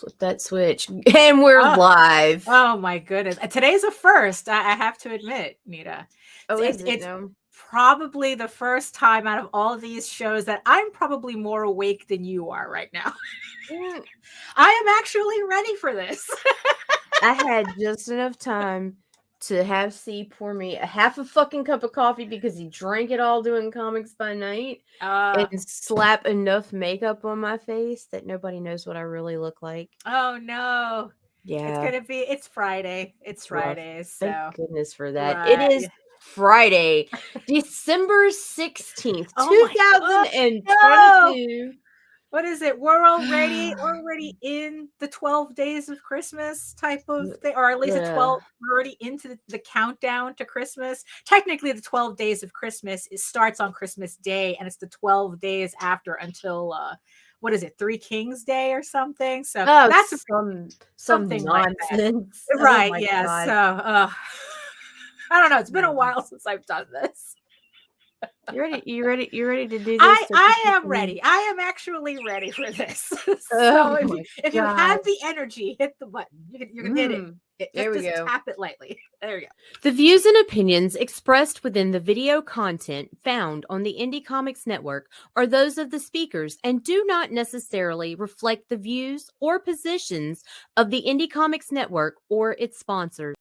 Flip that switch. And we're live. Oh my goodness. Today's a first, I have to admit, Nita. Oh, It's probably the first time out of all of these shows that I'm probably more awake than you are right now. I am actually ready for this. I had just enough time to have C pour me a half a fucking cup of coffee because he drank it all doing comics by night and slap enough makeup on my face that nobody knows what I really look like. Oh no. Yeah. It's Friday. It's Friday. So thank goodness for that. Right. It is Friday, December 16th, 2022. No. What is it? We're already in the 12 days of Christmas type of thing, or at least we're already into the countdown to Christmas. Technically, the 12 days of Christmas starts on Christmas Day, and it's the 12 days after until what is it, Three Kings Day or something? So that's something nonsense, like right? Yeah. God. So I don't know. It's been a while since I've done this. You ready to do this? I am ready. I am actually ready for this. So if you have the energy, hit the button. You can hit it. There we go. Tap it lightly. There we go. The views and opinions expressed within the video content found on the Indie Comics Network are those of the speakers and do not necessarily reflect the views or positions of the Indie Comics Network or its sponsors.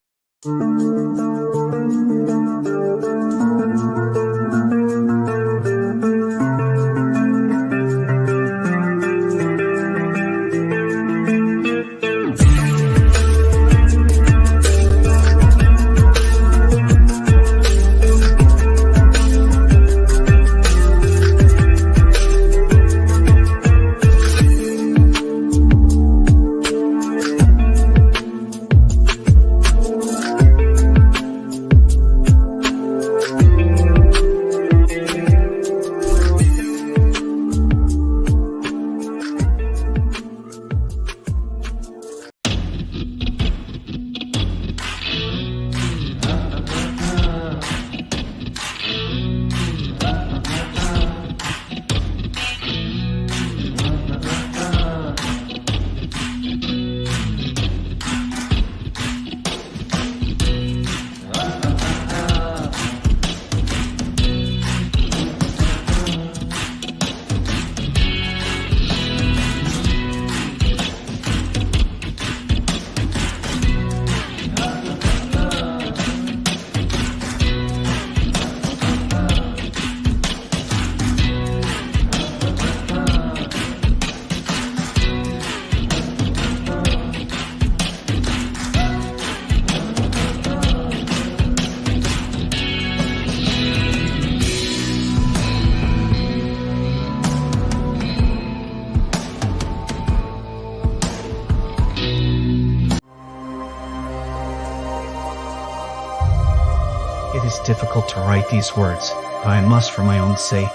Difficult to write these words, but I must for my own sake.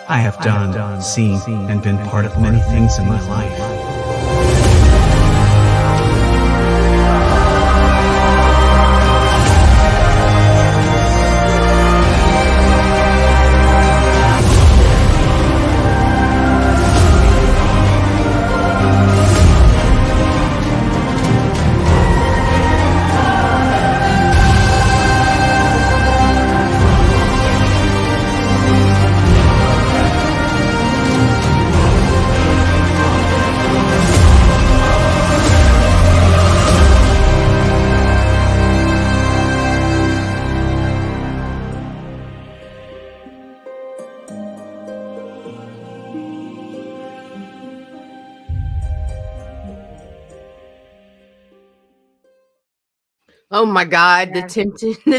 I have done, seen, and been part of many things in my life. Oh my God, the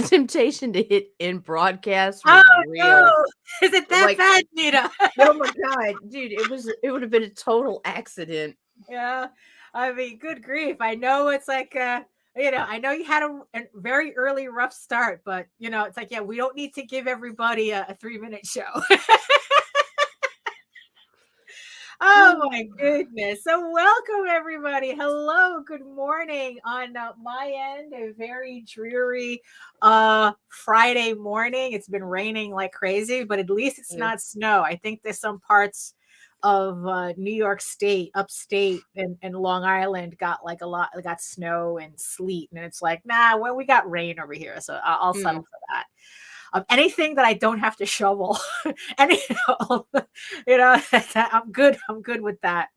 temptation to hit in broadcast was real. No. Is it that bad, Nita? Oh my God, dude, it would have been a total accident. Yeah. I mean, good grief. I know it's like I know you had a very early rough start, but it's like, we don't need to give everybody a 3-minute show. Oh my goodness. So welcome everybody. Hello, good morning on my end. A very dreary Friday morning. It's been raining like crazy, but at least it's not snow. I think there's some parts New York State, upstate, and Long Island got like got snow and sleet, and it's like, nah, well, we got rain over here, so I'll settle for that. Anything that I don't have to shovel, any, I'm good. I'm good with that.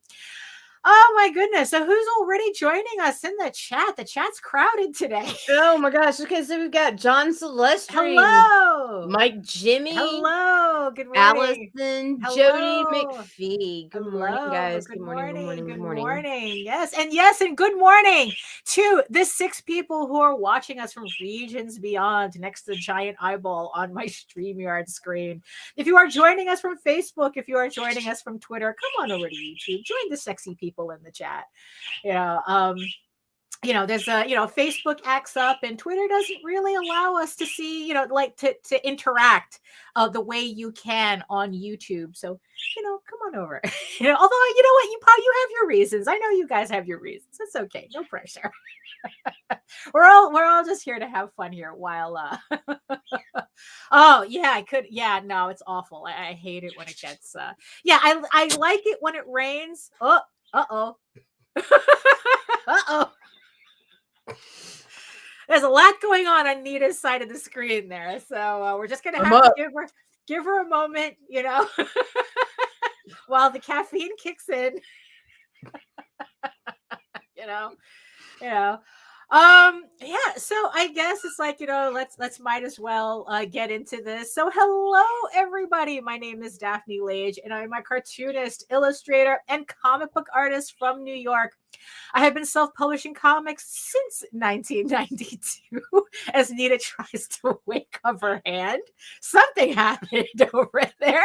Oh my goodness. So who's already joining us in the chat? The chat's crowded today. Oh my gosh. Okay, so we've got John Celestri. Hello. Mike Jimmy. Hello. Good morning. Allison. Jody McPhee. Good morning, guys. Good morning. Yes. And good morning to the 6 people who are watching us from regions beyond next to the giant eyeball on my StreamYard screen. If you are joining us from Facebook, if you are joining us from Twitter, come on over to YouTube. Join the sexy people in the chat. There's Facebook acts up and Twitter doesn't really allow us to see, like to interact the way you can on YouTube. So, come on over. Although, you know what, you have your reasons. I know you guys have your reasons. It's okay. No pressure. we're all just here to have fun here while oh yeah, I could. Yeah, no, it's awful. I hate it when it gets I like it when it rains. Uh-oh. There's a lot going on Nita's side of the screen there. So we're just going to have to give her a moment, while the caffeine kicks in. So I guess it's like, let's might as well get into this. So hello everybody, my name is Daphne Lage and I'm a cartoonist, illustrator, and comic book artist from New York. I have been self-publishing comics since 1992 as Nita tries to wake up her hand. Something happened over there.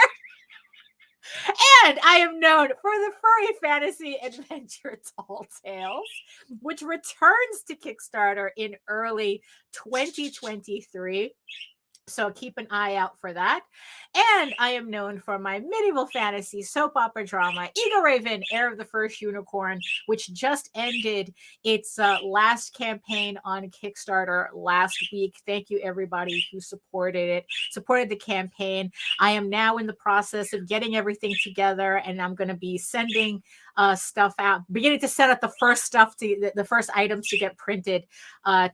And I am known for the furry fantasy adventure Tall Tales, which returns to Kickstarter in early 2023. So keep an eye out for that. And I am known for my medieval fantasy soap opera drama, Eagle Raven, Heir of the First Unicorn, which just ended its last campaign on Kickstarter last week. Thank you, everybody who supported the campaign. I am now in the process of getting everything together, and I'm going to be sending stuff out, beginning to send out the first items to get printed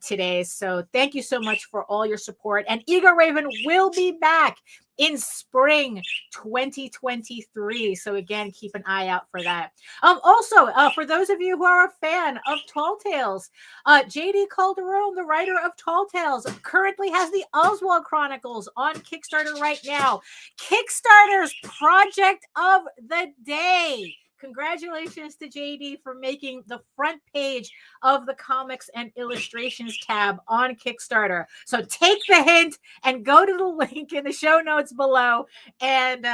today. So thank you so much for all your support. And Eagle Raven will be back in spring 2023. So again, keep an eye out for that. Also, for those of you who are a fan of Tall Tales, JD Calderon, the writer of Tall Tales, currently has the Oswald Chronicles on Kickstarter right now. Kickstarter's project of the day. Congratulations to JD for making the front page of the comics and illustrations tab on Kickstarter. So take the hint and go to the link in the show notes below and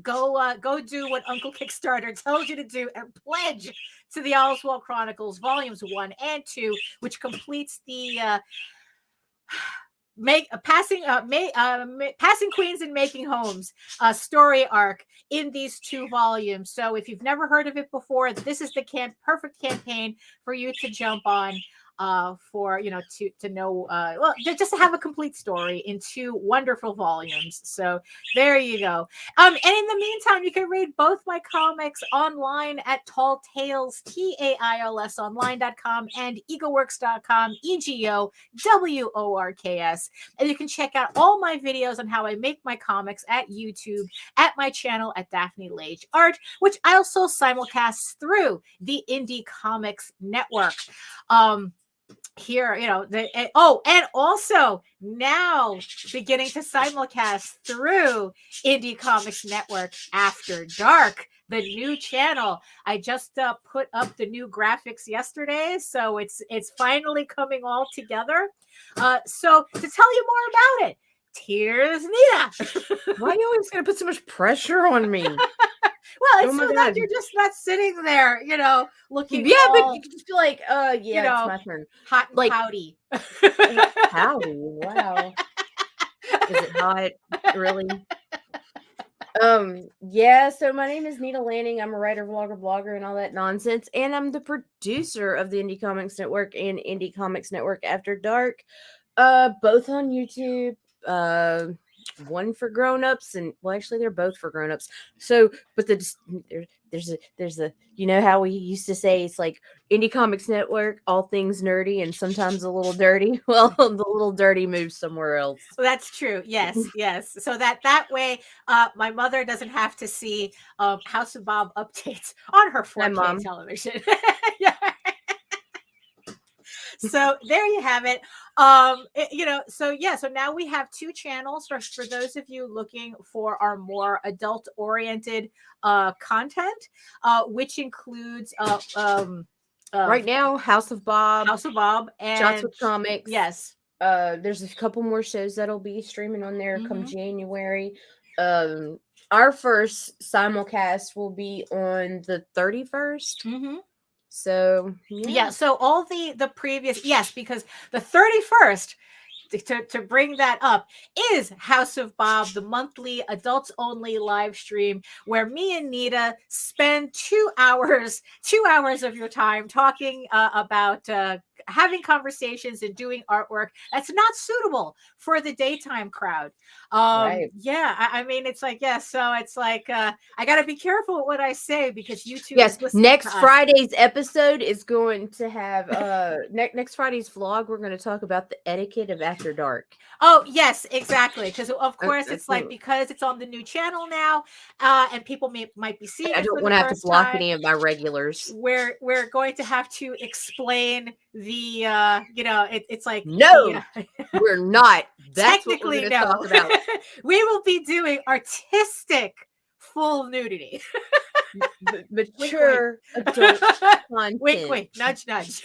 go do what Uncle Kickstarter tells you to do and pledge to the Oswald Chronicles Volumes 1 and 2, which completes the Passing Queens and Making Homes story arc in these 2 volumes. So if you've never heard of it before, this is the perfect campaign for you to jump on for to know just to have a complete story in 2 wonderful volumes. So there you go. And in the meantime, you can read both my comics online at Tall Tales, TAILS online.com and egoworks.com, EGOWORKS. And you can check out all my videos on how I make my comics at YouTube at my channel at Daphne Lage Art, which I also simulcast through the Indy Comics Network. Here, and also now beginning to simulcast through Indie Comics Network After Dark, the new channel. I just put up the new graphics yesterday, so it's finally coming all together. So to tell you more about it, here's Nita. Why are you always going to put so much pressure on me? Well, it's so that you're just not sitting there, looking. Yeah, all, but you can just be like, it's my turn. Hot and like, pouty. Pouty, wow. Is it hot? Really? Yeah, so my name is Nita Lanning. I'm a writer, vlogger, blogger, and all that nonsense. And I'm the producer of the Indie Comics Network and Indie Comics Network After Dark. Both on YouTube. one for grown-ups and well, actually they're both for grown-ups. So, but there's a you know how we used to say it's like Indie Comics Network, all things nerdy and sometimes a little dirty. Well, the little dirty moves somewhere else. Well, that's true. Yes, yes. So that way, my mother doesn't have to see House of Bob updates on her 4K television. Yeah. So there you have it. So now we have 2 channels for those of you looking for our more adult oriented content, which includes right now House of Bob, and Shots with Comics. Yes. There's a couple more shows that'll be streaming on there come January. Our first simulcast will be on the 31st. So so all the previous, yes, because the 31st, to bring that up, is House of Bob, the monthly adults only live stream where me and Nita spend 2 hours of your time talking about having conversations and doing artwork that's not suitable for the daytime crowd. Yeah, I mean, it's like, so it's like I gotta be careful with what I say because YouTube is next Friday's episode is going to have next Friday's vlog, we're going to talk about the etiquette of after dark. Oh yes, exactly, because of course it's like, because it's on the new channel now, and people might be seeing I don't want to have to block any of my regulars. We're going to have to explain the it's like, no, we're not. That's technically what we're talk about. We will be doing artistic full nudity. Mature adult content. Wink, nudge, nudge.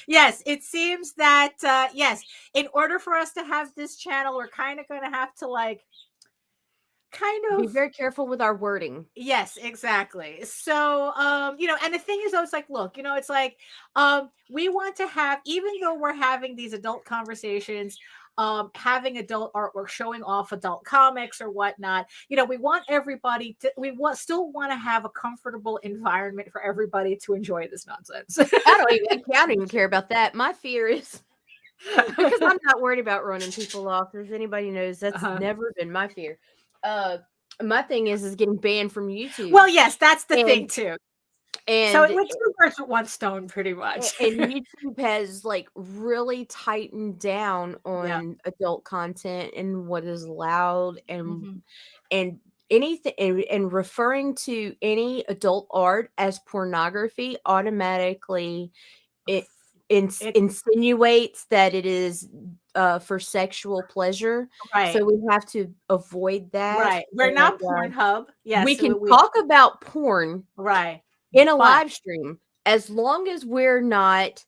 Yes, it seems that yes, in order for us to have this channel, we're kind of going to have to be very careful with our wording. Yes, exactly. So and the thing is, though, it's like, look, it's like we want to have, even though we're having these adult conversations, having adult artwork, showing off adult comics or whatnot, we want everybody to, still want to have a comfortable environment for everybody to enjoy this nonsense. I don't even care about that. My fear is because I'm not worried about running people off. If anybody knows, that's never been my fear. My thing is getting banned from YouTube. Well, yes, that's the thing too. And so it went 2 birds with 1 stone, pretty much. And YouTube has really tightened down on adult content and what is allowed, and and anything, and referring to any adult art as pornography automatically insinuates that it is for sexual pleasure. Right. So we have to avoid that. Right. We're not Pornhub. Yes. We can talk about porn. Right. In a live stream, as long as we're not.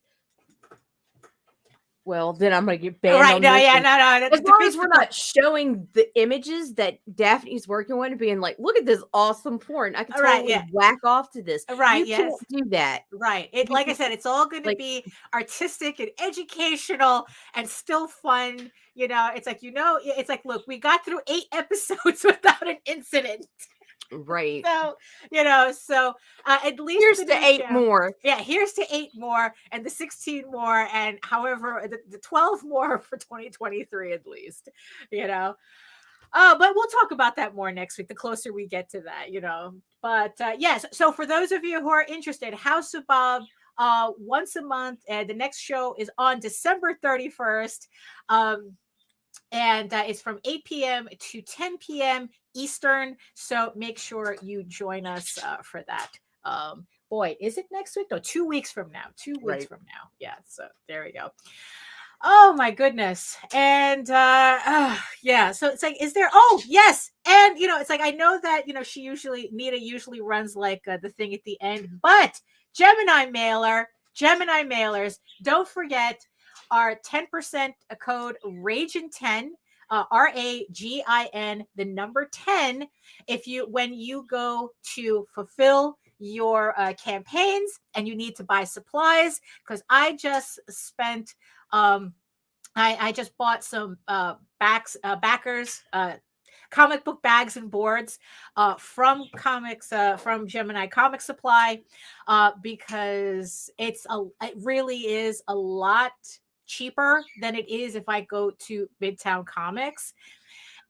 Well, then I'm going to get banned. Right. No. As long as we're not showing the images that Daphne's working on and being like, look at this awesome porn. I can totally whack off to this. Right. You can't do that. Right. Like I said, it's all going to be artistic and educational and still fun. It's like, it's like, look, we got through 8 episodes without an incident. Right. So at least here's to 8 more. Yeah, here's to 8 more, and the 16 more, and however the 12 more for 2023 at least. But we'll talk about that more next week, the closer we get to that. But yes, so for those of you who are interested, House of Bob, once a month, and the next show is on December 31st. And it's from 8 p.m. to 10 p.m. Eastern. So make sure you join us for that. Boy, is it next week? No, 2 weeks from now. 2 weeks from now. Yeah. So there we go. Oh my goodness. And yeah. So it's like, is there? Oh yes. And it's like, I know that Nita usually runs the thing at the end, but Gemini mailers. Don't forget our 10% code RAGIN10, RAGIN, the number 10. When you go to fulfill your campaigns and you need to buy supplies, because I just spent, I just bought some backers, comic book bags and boards from Gemini Comic Supply, because it really is a lot cheaper than it is if I go to Midtown Comics.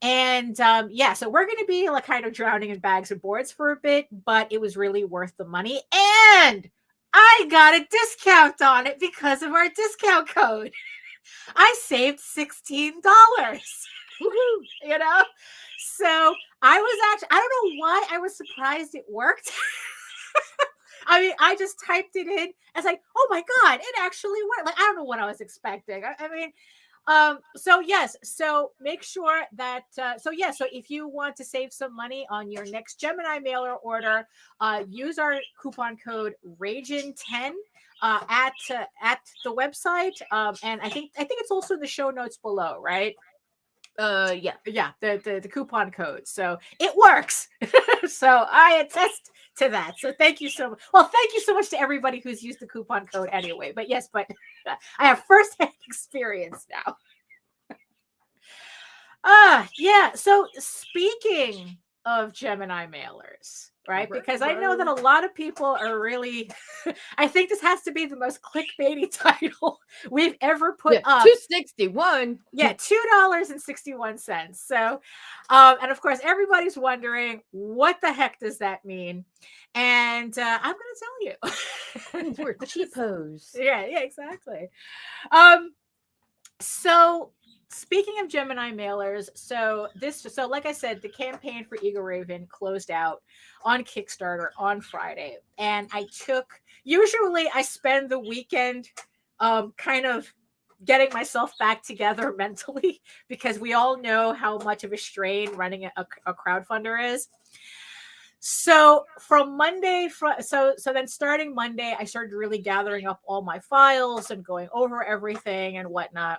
And so we're going to be like kind of drowning in bags of boards for a bit, but it was really worth the money. And I got a discount on it because of our discount code. I saved $16. You know? So I was actually, I don't know why I was surprised it worked. I mean, I just typed it in. I was like, oh my God, it actually worked. Like, I don't know what I was expecting. I mean, so yes, so make sure that, so if you want to save some money on your next Gemini mailer order, use our coupon code RAGIN10 at the website. And I think it's also in the show notes below, right? The coupon code. So it works. So I attest to that. So thank you so much. Well, thank you so much to everybody who's used the coupon code anyway. But yes, but I have firsthand experience now. So speaking of Gemini mailers, right? Because I know that a lot of people are really, I think this has to be the most clickbaity title we've ever put up. $2.61. Yeah, $2.61. So, and of course, everybody's wondering what the heck does that mean? And I'm going to tell you. We're cheapos. Yeah, exactly. So speaking of Gemini mailers, so like I said, the campaign for Eagle Raven closed out on Kickstarter on Friday. And usually I spend the weekend kind of getting myself back together mentally, because we all know how much of a strain running a crowdfunder is. So from Monday, then starting Monday, I started really gathering up all my files and going over everything and whatnot.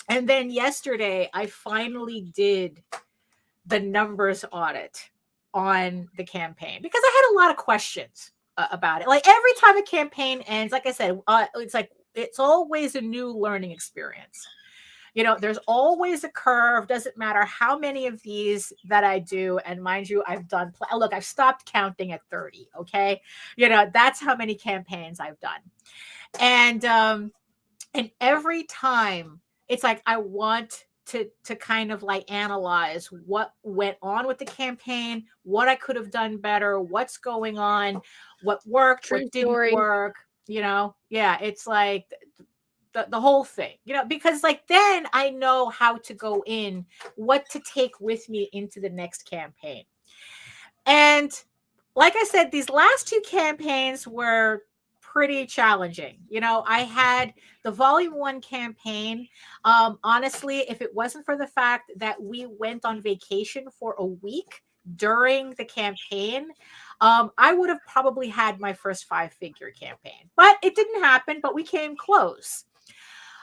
And then yesterday, I finally did the numbers audit on the campaign, because I had a lot of questions about it. Like every time a campaign ends, like I said, it's always a new learning experience. You know, there's always a curve. Doesn't matter how many of these that I do. And mind you, I've done, look, I've stopped counting at 30. Okay. You know, that's how many campaigns I've done. And every time it's like, I want to kind of like analyze what went on with the campaign, what I could have done better, what's going on, what worked, what didn't work, you know? Yeah. It's like, the whole thing, you know, because like then I know how to go in, what to take with me into the next campaign. And like I said, these last two campaigns were pretty challenging. You know, I had the volume 1 campaign. Honestly, if it wasn't for the fact that we went on vacation for a week during the campaign, I would have probably had my first 5-figure campaign, but it didn't happen, but we came close.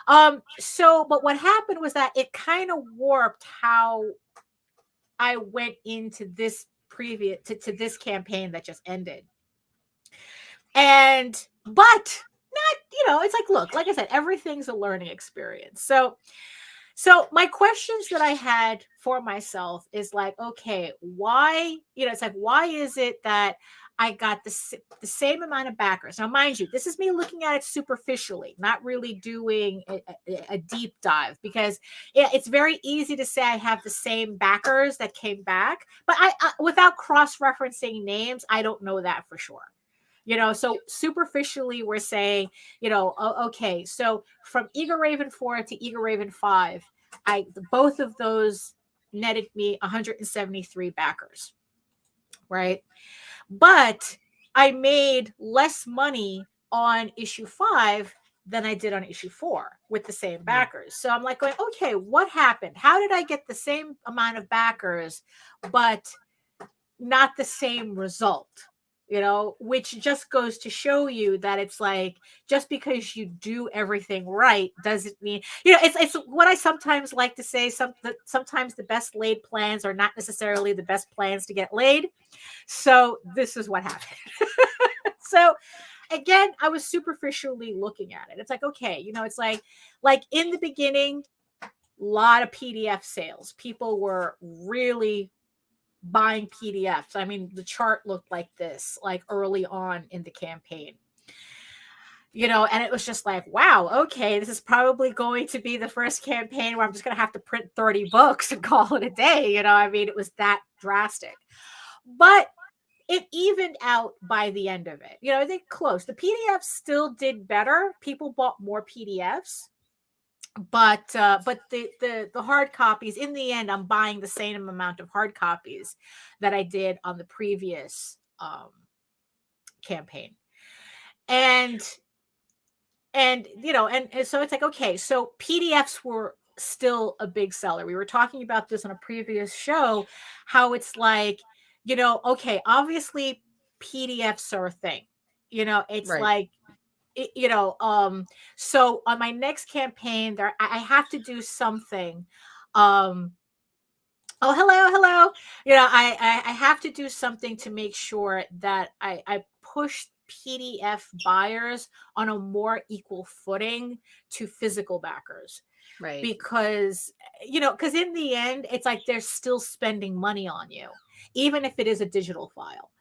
But what happened was that it kind of warped how I went into this previous to this campaign that just ended. But not, you know, it's like, look, like I said, everything's a learning experience. So my questions that I had for myself is like, okay, why, you know, it's like, why is it that I got the same amount of backers? Now, mind you, this is me looking at it superficially, not really doing a deep dive, because it's very easy to say I have the same backers that came back, but I without cross-referencing names, I don't know that for sure. You know, so superficially, we're saying, you know, okay, so from Eagle Raven 4 to Eagle Raven 5, both of those netted me 173 backers, right? But I made less money on issue 5 than I did on issue 4 with the same backers. So I'm like going, okay, what happened? How did I get the same amount of backers, but not the same result? You know, which just goes to show you that it's like, just because you do everything right doesn't mean, you know, it's what I sometimes like to say, sometimes the best laid plans are not necessarily the best plans to get laid. So this is what happened. So again, I was superficially looking at it. It's like, okay, you know, it's like in the beginning, a lot of PDF sales. People were really buying PDFs. I mean, the chart looked like this, like early on in the campaign. and it was just like, wow, okay, this is probably going to be the first campaign where I'm just going to have to print 30 books and call it a day. I mean, it was that drastic, but it evened out by the end of it. I think close. The PDFs still did better. People bought more PDFs, but the hard copies, in the end, I'm buying the same amount of hard copies that I did on the previous campaign. And so it's like, okay, so PDFs were still a big seller. We were talking about this on a previous show, how it's like, okay, obviously PDFs are a thing. It's like, so on my next campaign there, I have to do something. Oh, hello. I have to do something to make sure that I push PDF buyers on a more equal footing to physical backers. Right. Because in the end, it's like they're still spending money on you, even if it is a digital file.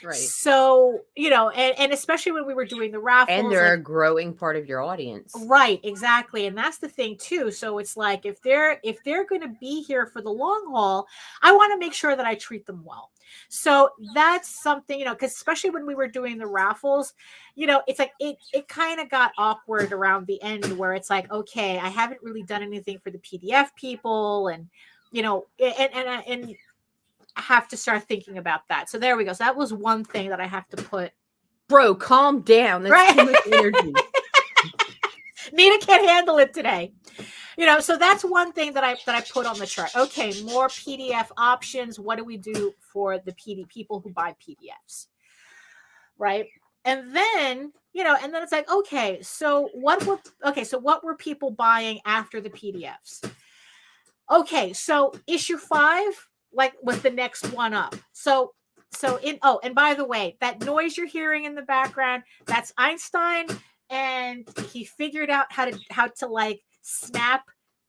Right. So, and especially when we were doing the raffles. And they're a growing part of your audience. Right, exactly. And that's the thing too. So it's like, if they're going to be here for the long haul, I want to make sure that I treat them well. So that's something, because especially when we were doing the raffles, it's like, it kind of got awkward around the end where it's like, okay, I haven't really done anything for the PDF people, and, and I have to start thinking about that. So there we go. So that was one thing that I have to put. Bro, calm down. That's too much energy. Nita can't handle it today. So that's one thing that I put on the chart. Okay, more PDF options. What do we do for the people who buy PDFs? Right. And then, and then it's like, okay, so what were people buying after the PDFs? Okay, so issue 5, like, was the next one up. And by the way, that noise you're hearing in the background, that's Einstein, and he figured out how to like snap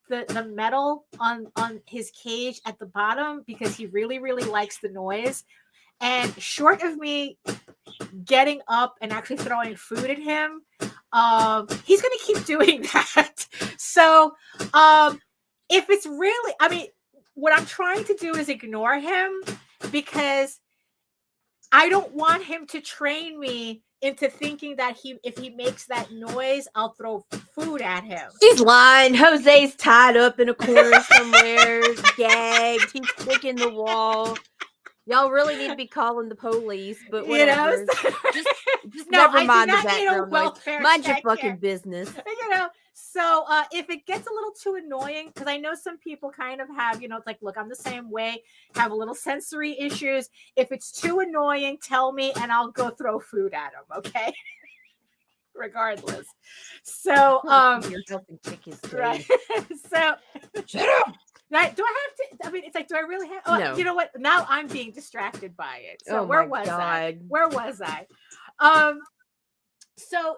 the metal on his cage at the bottom, because he really, really likes the noise. And short of me getting up and actually throwing food at him, he's going to keep doing that. So if it's really, I mean, what I'm trying to do is ignore him, because I don't want him to train me into thinking that if he makes that noise, I'll throw food at him. She's lying. Jose's tied up in a corner somewhere, gagged. He's sticking the wall. Y'all really need to be calling the police, but whatever. Just No, never mind the background noise. Mind your fucking here. business. So if it gets a little too annoying, because I know some people kind of have, it's like, look, I'm the same way, have a little sensory issues. If it's too annoying, tell me, and I'll go throw food at him, okay? Regardless. So You're helping kick his face. right. So Shut up. Right? Do I have to? I mean, it's like, do I really have? Oh, No. You know what? Now I'm being distracted by it. So Oh where my was God. I? Where was I? So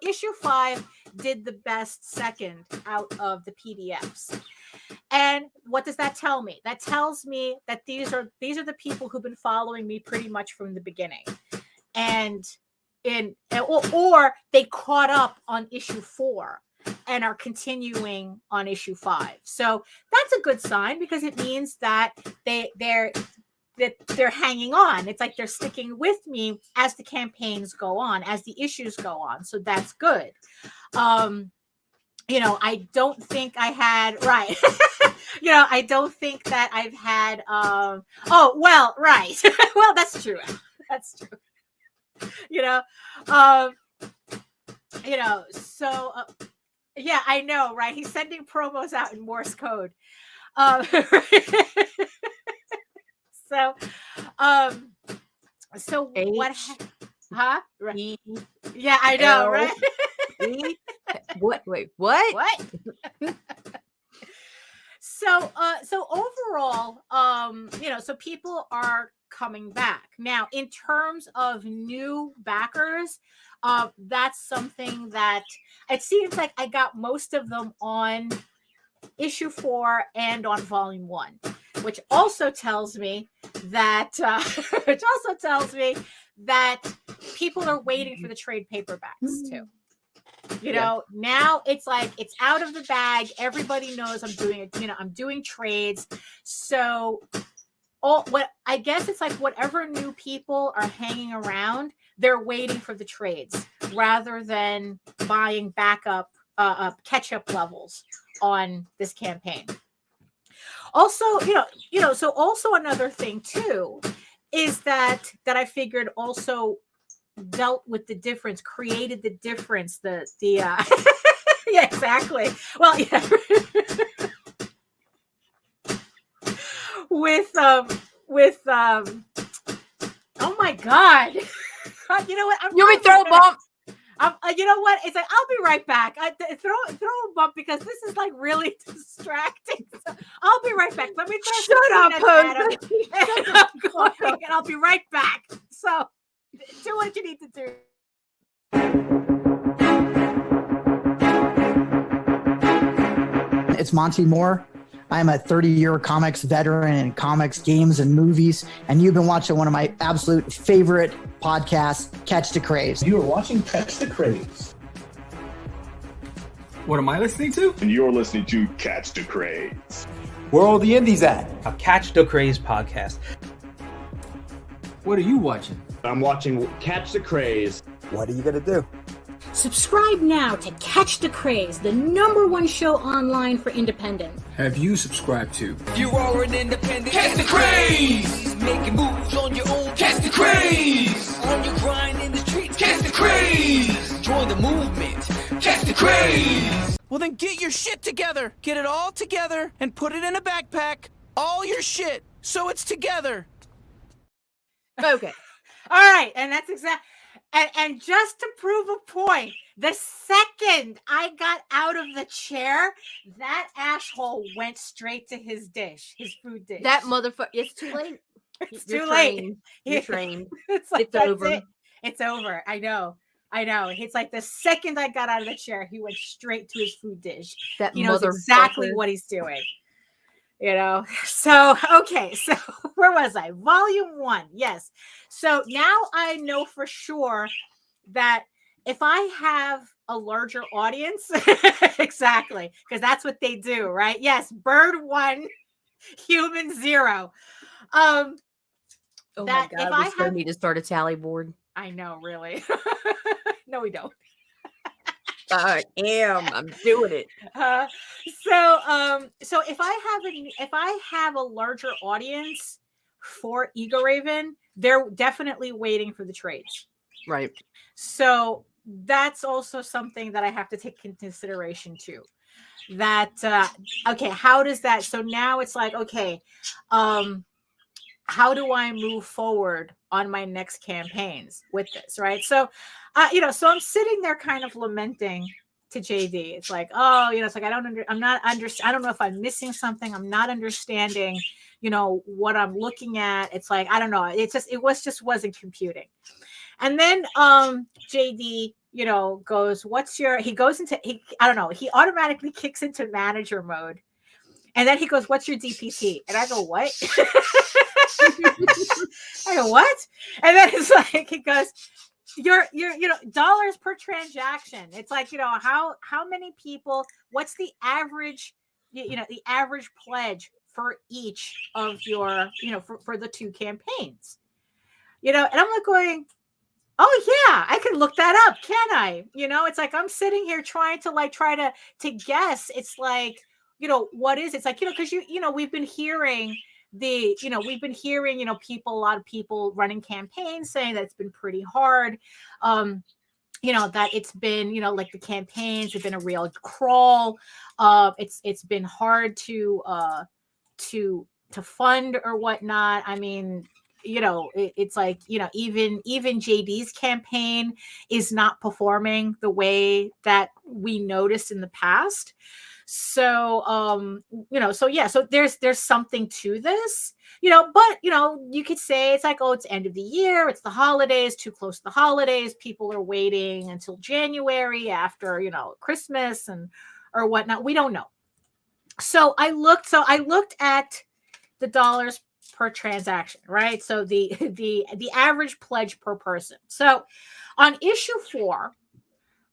issue 5 did the best second out of the PDFs. And what does that tell me? That tells me that these are the people who've been following me pretty much from the beginning. And or they caught up on issue 4 and are continuing on issue 5. So that's a good sign, because it means that they're hanging on. It's like they're sticking with me as the campaigns go on, as the issues go on. So that's good. I don't think I had, right. I don't think that I've had, right. Well, that's true. That's true. So, yeah, I know, right? He's sending promos out in Morse code. So what? Huh? Right. Yeah, I know, right? What? Wait, what? What? So overall, so people are coming back now. In terms of new backers, that's something that it seems like I got most of them on issue 4 and on volume 1, which also tells me that people are waiting for the trade paperbacks too. You know, now it's like it's out of the bag. Everybody knows I'm doing it. You know, I'm doing trades. So I guess it's like whatever new people are hanging around, they're waiting for the trades rather than buying backup catch-up levels on this campaign. Also, so also another thing too is that I figured also dealt with the difference, created the difference, the yeah, exactly. Well, yeah. with oh my God. You know what? You may throw a bump. You know what? It's like, I'll be right back. Throw a bump because this is like really distracting. So I'll be right back. Let me throw Shut up, Jose. And I'll be right back. So do what you need to do. It's Monty Moore. I'm a 30-year comics veteran in comics, games, and movies, and you've been watching one of my absolute favorite podcasts, Catch the Craze. You are watching Catch the Craze. What am I listening to? And you're listening to Catch the Craze. Where are all the indies at? A Catch the Craze podcast. What are you watching? I'm watching Catch the Craze. What are you going to do? Subscribe now to Catch the Craze, the #1 show online for independent. Have you subscribed to? You are an independent. Catch the craze. Making moves on your own. Catch the craze. On your grind in the streets. Catch the craze. Join the movement. Catch the craze. Well, then get your shit together. Get it all together and put it in a backpack. All your shit, so it's together. Okay. All right. And that's exactly. And just to prove a point, the second I got out of the chair, that asshole went straight to his dish, his food dish. That motherfucker. It's too late. It's too late. You're trained. It's like, it's over. It. It's over. I know. It's like the second I got out of the chair, he went straight to his food dish. That he knows exactly what he's doing. You know, so okay, so where was I? Volume 1, yes. So now I know for sure that if I have a larger audience, exactly, because that's what they do, right? Yes, bird 1, human 0. Oh my God, we need to start a tally board. I know, really. No, we don't. I am. I'm doing it. So if I have a larger audience for Ego Raven, they're definitely waiting for the trades. Right. So that's also something that I have to take into consideration too. That okay, how does that? So now it's like, okay, how do I move forward on my next campaigns with this, right? So, so I'm sitting there kind of lamenting to JD. It's like, oh, it's like I don't know if I'm missing something. I'm not understanding, what I'm looking at. It's like, I don't know. It wasn't computing. And then JD, goes, he automatically kicks into manager mode. And then he goes, what's your DPT? And I go, what? I go, what? And then it's like, he goes, you're dollars per transaction. It's like, how many people, what's the average, the average pledge for each of your, for the 2 campaigns, and I'm like going, oh yeah, I can look that up. Can I? It's like, I'm sitting here trying to guess. It's like, what is it? It's like, because we've been hearing a lot of people running campaigns saying that it's been pretty hard. That it's been, like the campaigns have been a real crawl. It's been hard to fund or whatnot. I mean, it's like, even JD's campaign is not performing the way that we noticed in the past. So, so there's something to this, but, you could say it's like, oh, it's end of the year. It's the holidays, too close to the holidays. People are waiting until January after, Christmas or whatnot. We don't know. So I looked at the dollars per transaction, right? So the average pledge per person. So on issue 4,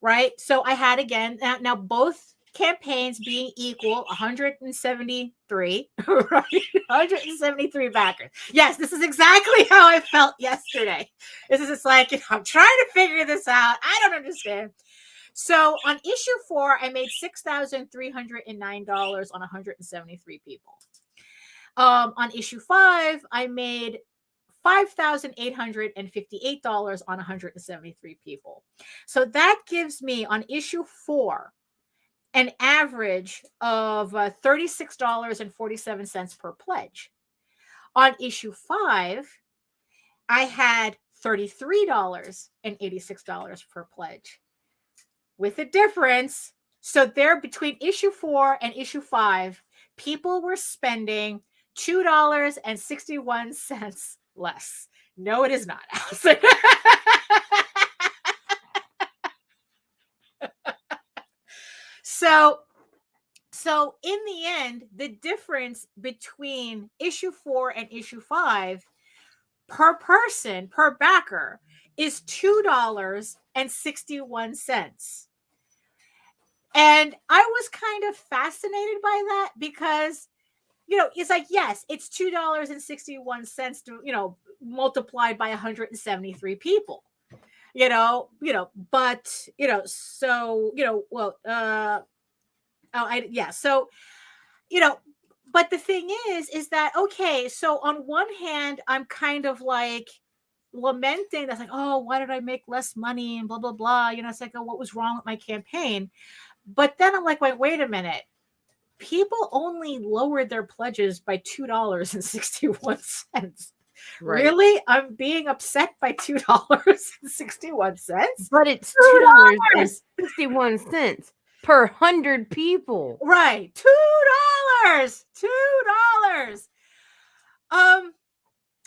right? So I had again now both campaigns being equal 173, right? 173 backers. Yes, this is exactly how I felt yesterday. This is just like, I'm trying to figure this out. I don't understand. So on issue 4, I made $6,309 on 173 people. On issue 5, I made $5,858 on 173 people. So that gives me on issue 4 an average of $36.47 per pledge. On issue 5, I had $33.86 per pledge. With a difference, so there between issue 4 and issue 5, people were spending $2.61 less. No, it is not, Alison. So in the end, the difference between issue 4 and issue 5 per person, per backer, is $2.61. And I was kind of fascinated by that because, it's like, yes, it's $2.61 to, multiplied by 173 people, but, so, but the thing is that, okay, so on one hand, I'm kind of like lamenting that's like, oh, why did I make less money and blah, blah, blah. It's like, oh, what was wrong with my campaign? But then I'm like, wait a minute. People only lowered their pledges by $2.61. Right. Really? I'm being upset by $2.61? But it's $2.61 per 100 people. Right. $2.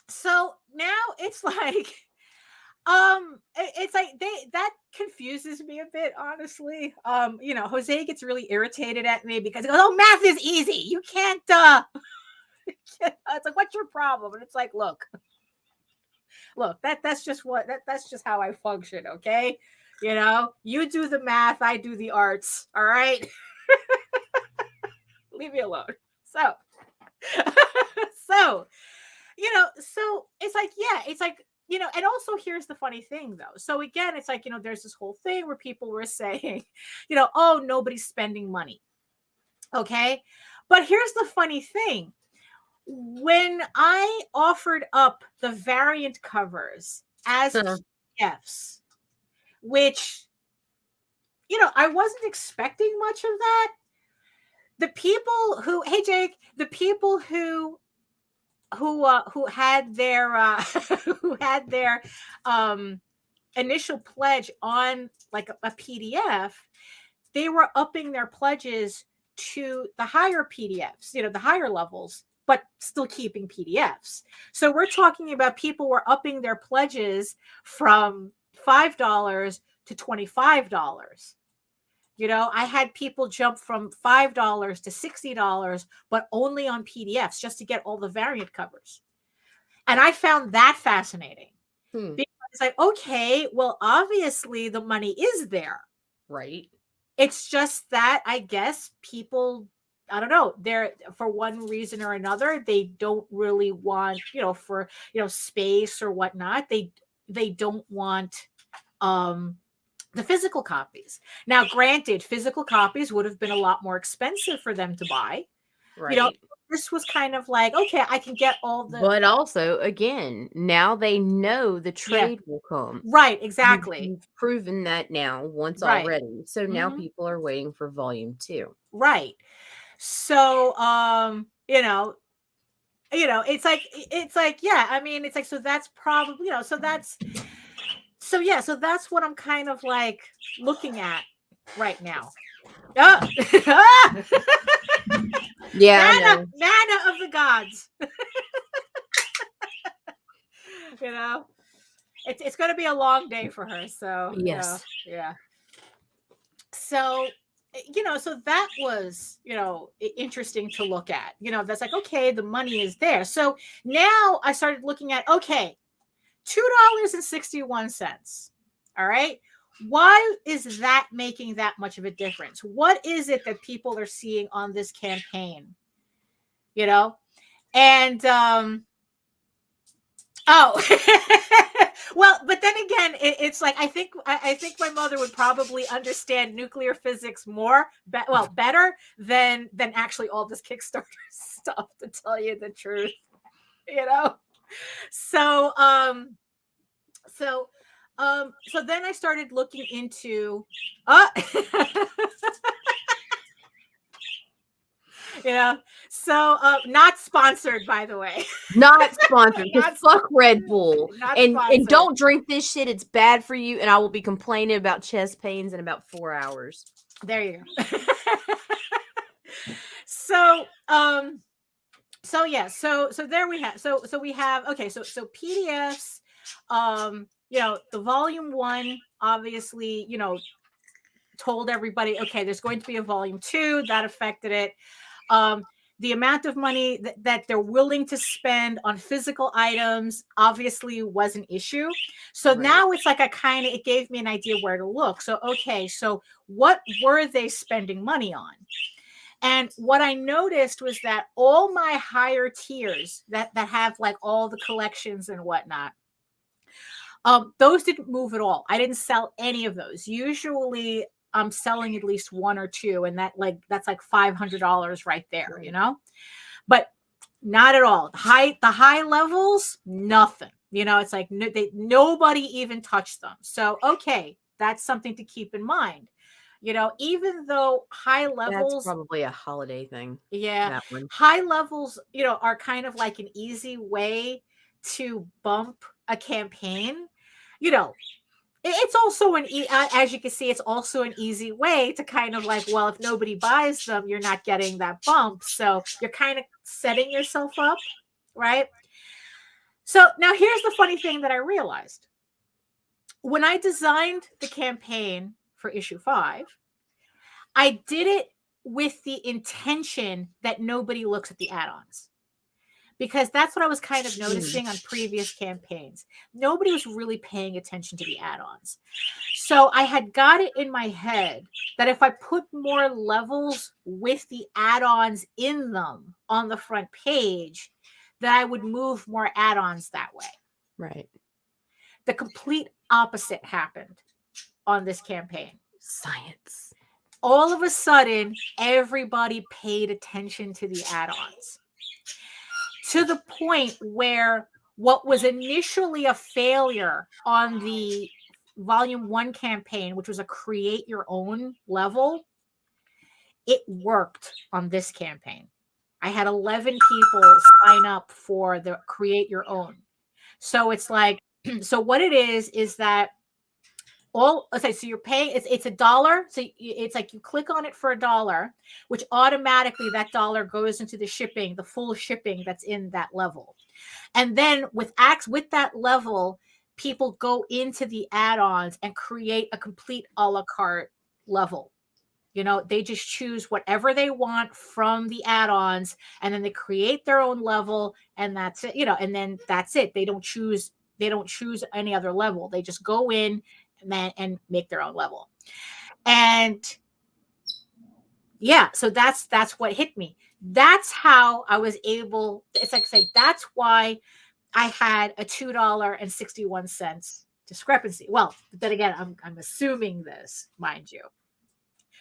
So now it's like, that confuses me a bit, honestly. Jose gets really irritated at me because he goes, oh, math is easy. You can't, it's like, what's your problem? And it's like, look, that's just how I function. Okay. You do the math. I do the arts. All right. Leave me alone. So it's like, yeah, it's like, and also here's the funny thing though. So again, it's like, there's this whole thing where people were saying, oh, nobody's spending money. Okay. But here's the funny thing. When I offered up the variant covers as PDFs, which, I wasn't expecting much of that. The people who, hey Jake, the people who had their initial pledge on like a PDF, they were upping their pledges to the higher PDFs, the higher levels, but still keeping PDFs. So we're talking about people were upping their pledges from $5 to $25. I had people jump from $5 to $60, but only on PDFs just to get all the variant covers. And I found that fascinating because it's like, okay, well, obviously the money is there. Right. It's just that I guess people, I don't know, they're for one reason or another, they don't really want, for, space or whatnot. They don't want, the physical copies. Now, granted, physical copies would have been a lot more expensive for them to buy. Right. This was kind of like, okay, I can get all the. But also, again, now they know the trade will come. Right, exactly. You've proven that now once already. So now people are waiting for volume 2. Right. So, it's like, yeah, I mean, it's like, so that's probably, so that's what I'm kind of like looking at right now. Yeah, Nana of the gods. It's going to be a long day for her. So yes, yeah. So so that was, interesting to look at. That's like, okay, the money is there. So now I started looking at, okay, $2.61. All right. Why is that making that much of a difference? What is it that people are seeing on this campaign? And well, but then again, it's like I think my mother would probably understand nuclear physics better than actually all this Kickstarter stuff, to tell you the truth. So so then I started looking into so not sponsored, by the way. Not sponsored. Just fuck Red Bull. And sponsored. Don't drink this shit. It's bad for you. And I will be complaining about chest pains in about 4 hours. There you go. So there we have. So we have, okay, so PDFs, the volume 1 obviously, told everybody, okay, there's going to be a volume 2. That affected it. The amount of money that they're willing to spend on physical items obviously was an issue. So now it's like it gave me an idea where to look. So, okay, so what were they spending money on? And what I noticed was that all my higher tiers that have like all the collections and whatnot, those didn't move at all. I didn't sell any of those. Usually I'm selling at least 1 or 2, and that's like $500 right there, but not at all. The high levels, nothing. It's like nobody even touched them. So, okay, that's something to keep in mind. Even though high levels, that's probably a holiday thing. Yeah. That one. High levels, are kind of like an easy way to bump a campaign. It's also as you can see, it's also an easy way to kind of like, well, if nobody buys them, you're not getting that bump. So you're kind of setting yourself up, right? So now here's the funny thing that I realized. When I designed the campaign for issue 5, I did it with the intention that nobody looks at the add-ons. Because that's what I was kind of noticing on previous campaigns. Nobody was really paying attention to the add-ons. So I had got it in my head that if I put more levels with the add-ons in them on the front page, that I would move more add-ons that way. Right. The complete opposite happened on this campaign. Science. All of a sudden, everybody paid attention to the add-ons. To the point where what was initially a failure on the volume 1 campaign, which was a create your own level, it worked on this campaign. I had 11 people sign up for the create your own. So it's like, so what it is that so you're paying, it's $1. So it's like you click on it for $1, which automatically that $1 goes into the shipping, the full shipping that's in that level. And then with that level, people go into the add-ons and create a complete a la carte level. They just choose whatever they want from the add-ons, and then they create their own level, and that's it, and then that's it. They don't choose any other level. They just go in and make their own level. And yeah, so that's what hit me. That's how I was able, it's like I say, that's why I had a $2.61 discrepancy. Well, then again, I'm assuming this, mind you.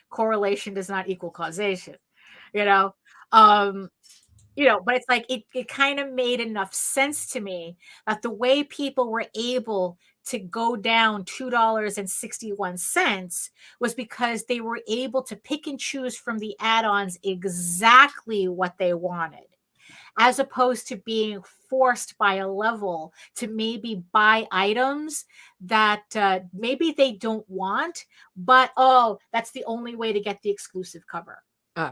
Correlation does not equal causation, but it's like it kind of made enough sense to me that the way people were able to go down $2.61 was because they were able to pick and choose from the add-ons exactly what they wanted, as opposed to being forced by a level to maybe buy items that maybe they don't want, but that's the only way to get the exclusive cover.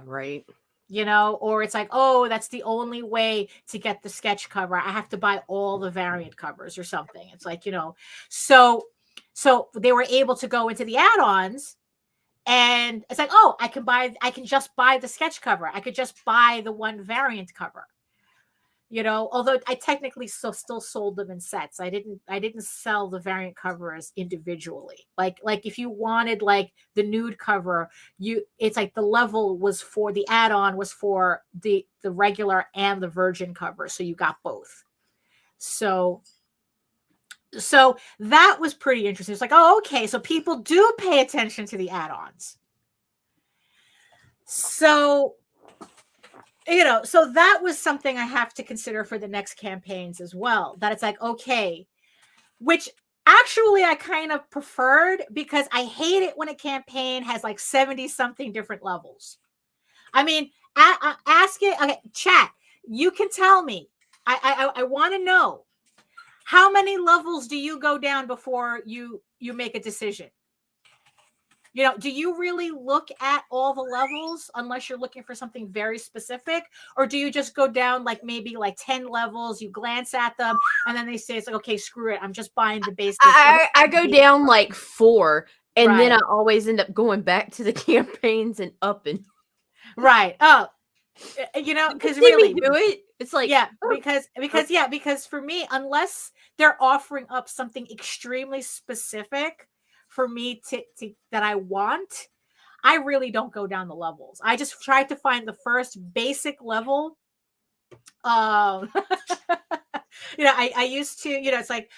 Right. Or it's like, that's the only way to get the sketch cover. I have to buy all the variant covers or something. It's like, so they were able to go into the add-ons And it's like, oh, I can just buy the sketch cover. I could just buy the one variant cover. Although I technically still sold them in sets. I didn't sell the variant covers individually. Like if you wanted like the nude cover, it's like the level was for the add-on was for the regular and the virgin cover. So you got both. So that was pretty interesting. It's like, oh, okay. So people do pay attention to the add-ons. So that was something I have to consider for the next campaigns as well. That it's like, okay, which actually I kind of preferred, because I hate it when a campaign has like 70 something different levels. I mean, ask it. Okay, chat. You can tell me. I want to know, how many levels do you go down before you make a decision? Do you really look at all the levels unless you're looking for something very specific? Or do you just go down like maybe like 10 levels, you glance at them, and then they say, it's like, okay, screw it, I'm just buying the basic. I go down like 4, and then I always end up going back to the campaigns and upping. Right. Oh, because really do it. It's like, because for me, unless they're offering up something extremely specific for me to that I want, I really don't go down the levels. I just try to find the first basic level. I used to, it's like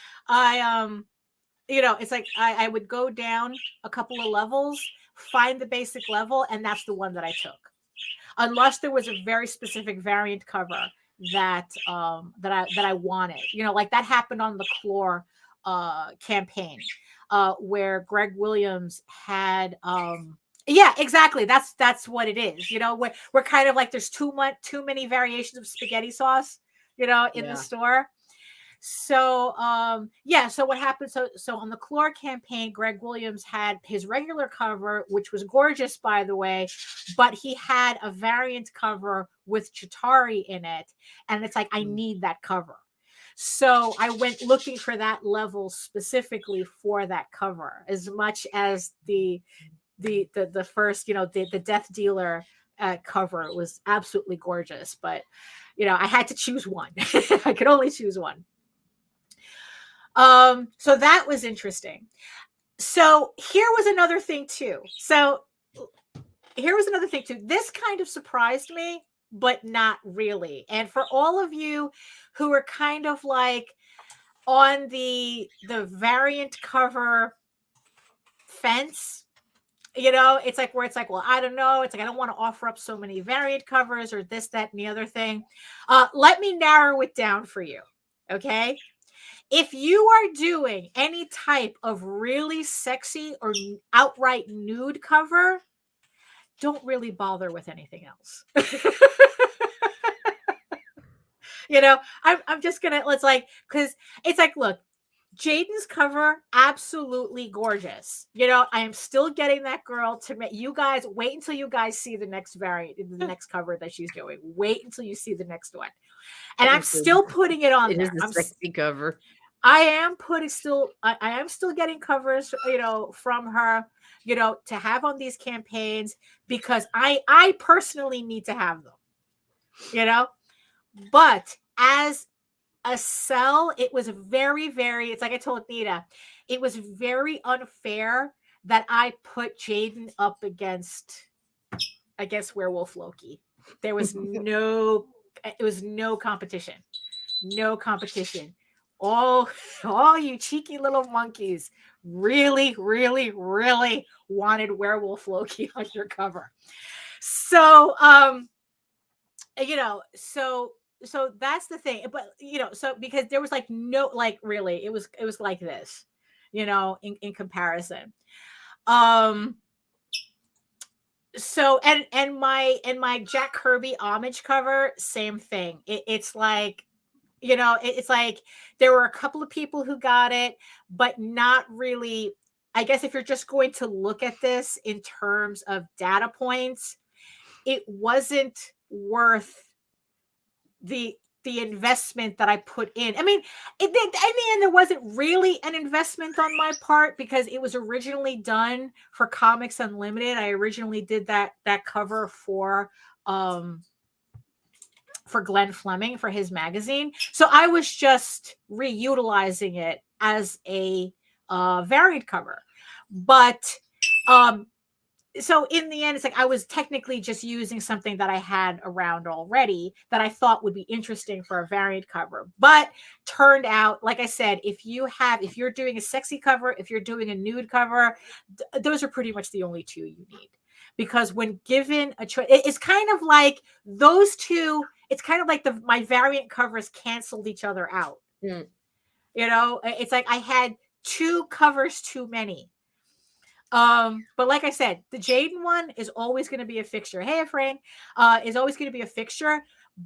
it's like I would go down a couple of levels, find the basic level, and that's the one that I took. Unless there was a very specific variant cover that I wanted. Like that happened on the Clore campaign. Where Greg Williams had exactly, that's what it is. We're kind of like, there's too many variations of spaghetti sauce in the store. So so what happened, so on the Clore campaign, Greg Williams had his regular cover, which was gorgeous, by the way, but he had a variant cover with Chitauri in it, and it's like, I need that cover. So I went looking for that level specifically for that cover, as much as the first, the Death Dealer cover was absolutely gorgeous. But, I had to choose one. I could only choose one. So that was interesting. So here was another thing too. This kind of surprised me, but not really. And for all of you who are kind of like on the variant cover fence, it's like, where it's like, well, I don't know. It's like, I don't want to offer up so many variant covers or this, that, and the other thing. Let me narrow it down for you. Okay. If you are doing any type of really sexy or outright nude cover, don't really bother with anything else. I'm just gonna, let's like, because it's like, look, Jaden's cover, absolutely gorgeous. I am still getting that girl to make, you guys wait until you guys see the next variant, the next cover that she's doing. Wait until you see the next one. And I'm still putting it on there. It is a sexy cover. I am still getting covers, from her, to have on these campaigns, because I personally need to have them, but as a sell, it was very, very, it's like I told Nita, it was very unfair that I put Jaden up against Werewolf Loki. There was no competition. No competition. All you cheeky little monkeys really, really, really wanted Werewolf Loki on your cover. So, so that's the thing. But, so because there was like no, like really, it was like this, in comparison. So, and my Jack Kirby homage cover, same thing. It's like, it's like there were a couple of people who got it, but not really. I guess if you're just going to look at this in terms of data points, it wasn't worth the the investment that I put in. I mean, in the end, there wasn't really an investment on my part because it was originally done for Comics Unlimited. I originally did that cover for Glenn Fleming for his magazine. So I was just reutilizing it as a variant cover. But so in the end, it's like I was technically just using something that I had around already that I thought would be interesting for a variant cover. But turned out, like I said, if you're doing a sexy cover, if you're doing a nude cover, those are pretty much the only two you need. Because when given a choice, it's kind of like those two, it's kind of like my variant covers canceled each other out. Mm. You know, it's like I had two covers too many. But like I said, the Jaden one is always going to be a fixture. Hey, Efrain, is always going to be a fixture,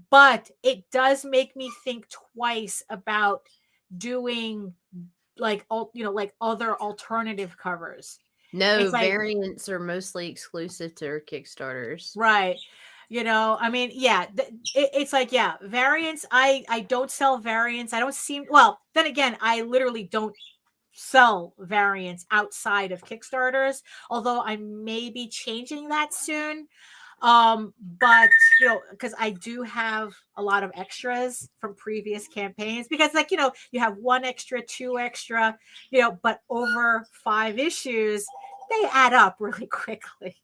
but it does make me think twice about doing like other alternative covers. No, variants are mostly exclusive to Kickstarters. Right. You know, I mean, yeah, it's like, yeah, variants. I don't sell variants. I don't then again, I literally don't sell variants outside of Kickstarters, although I may be changing that soon. But because I do have a lot of extras from previous campaigns, because you have 1 extra, 2 extra, but over 5 issues, they add up really quickly,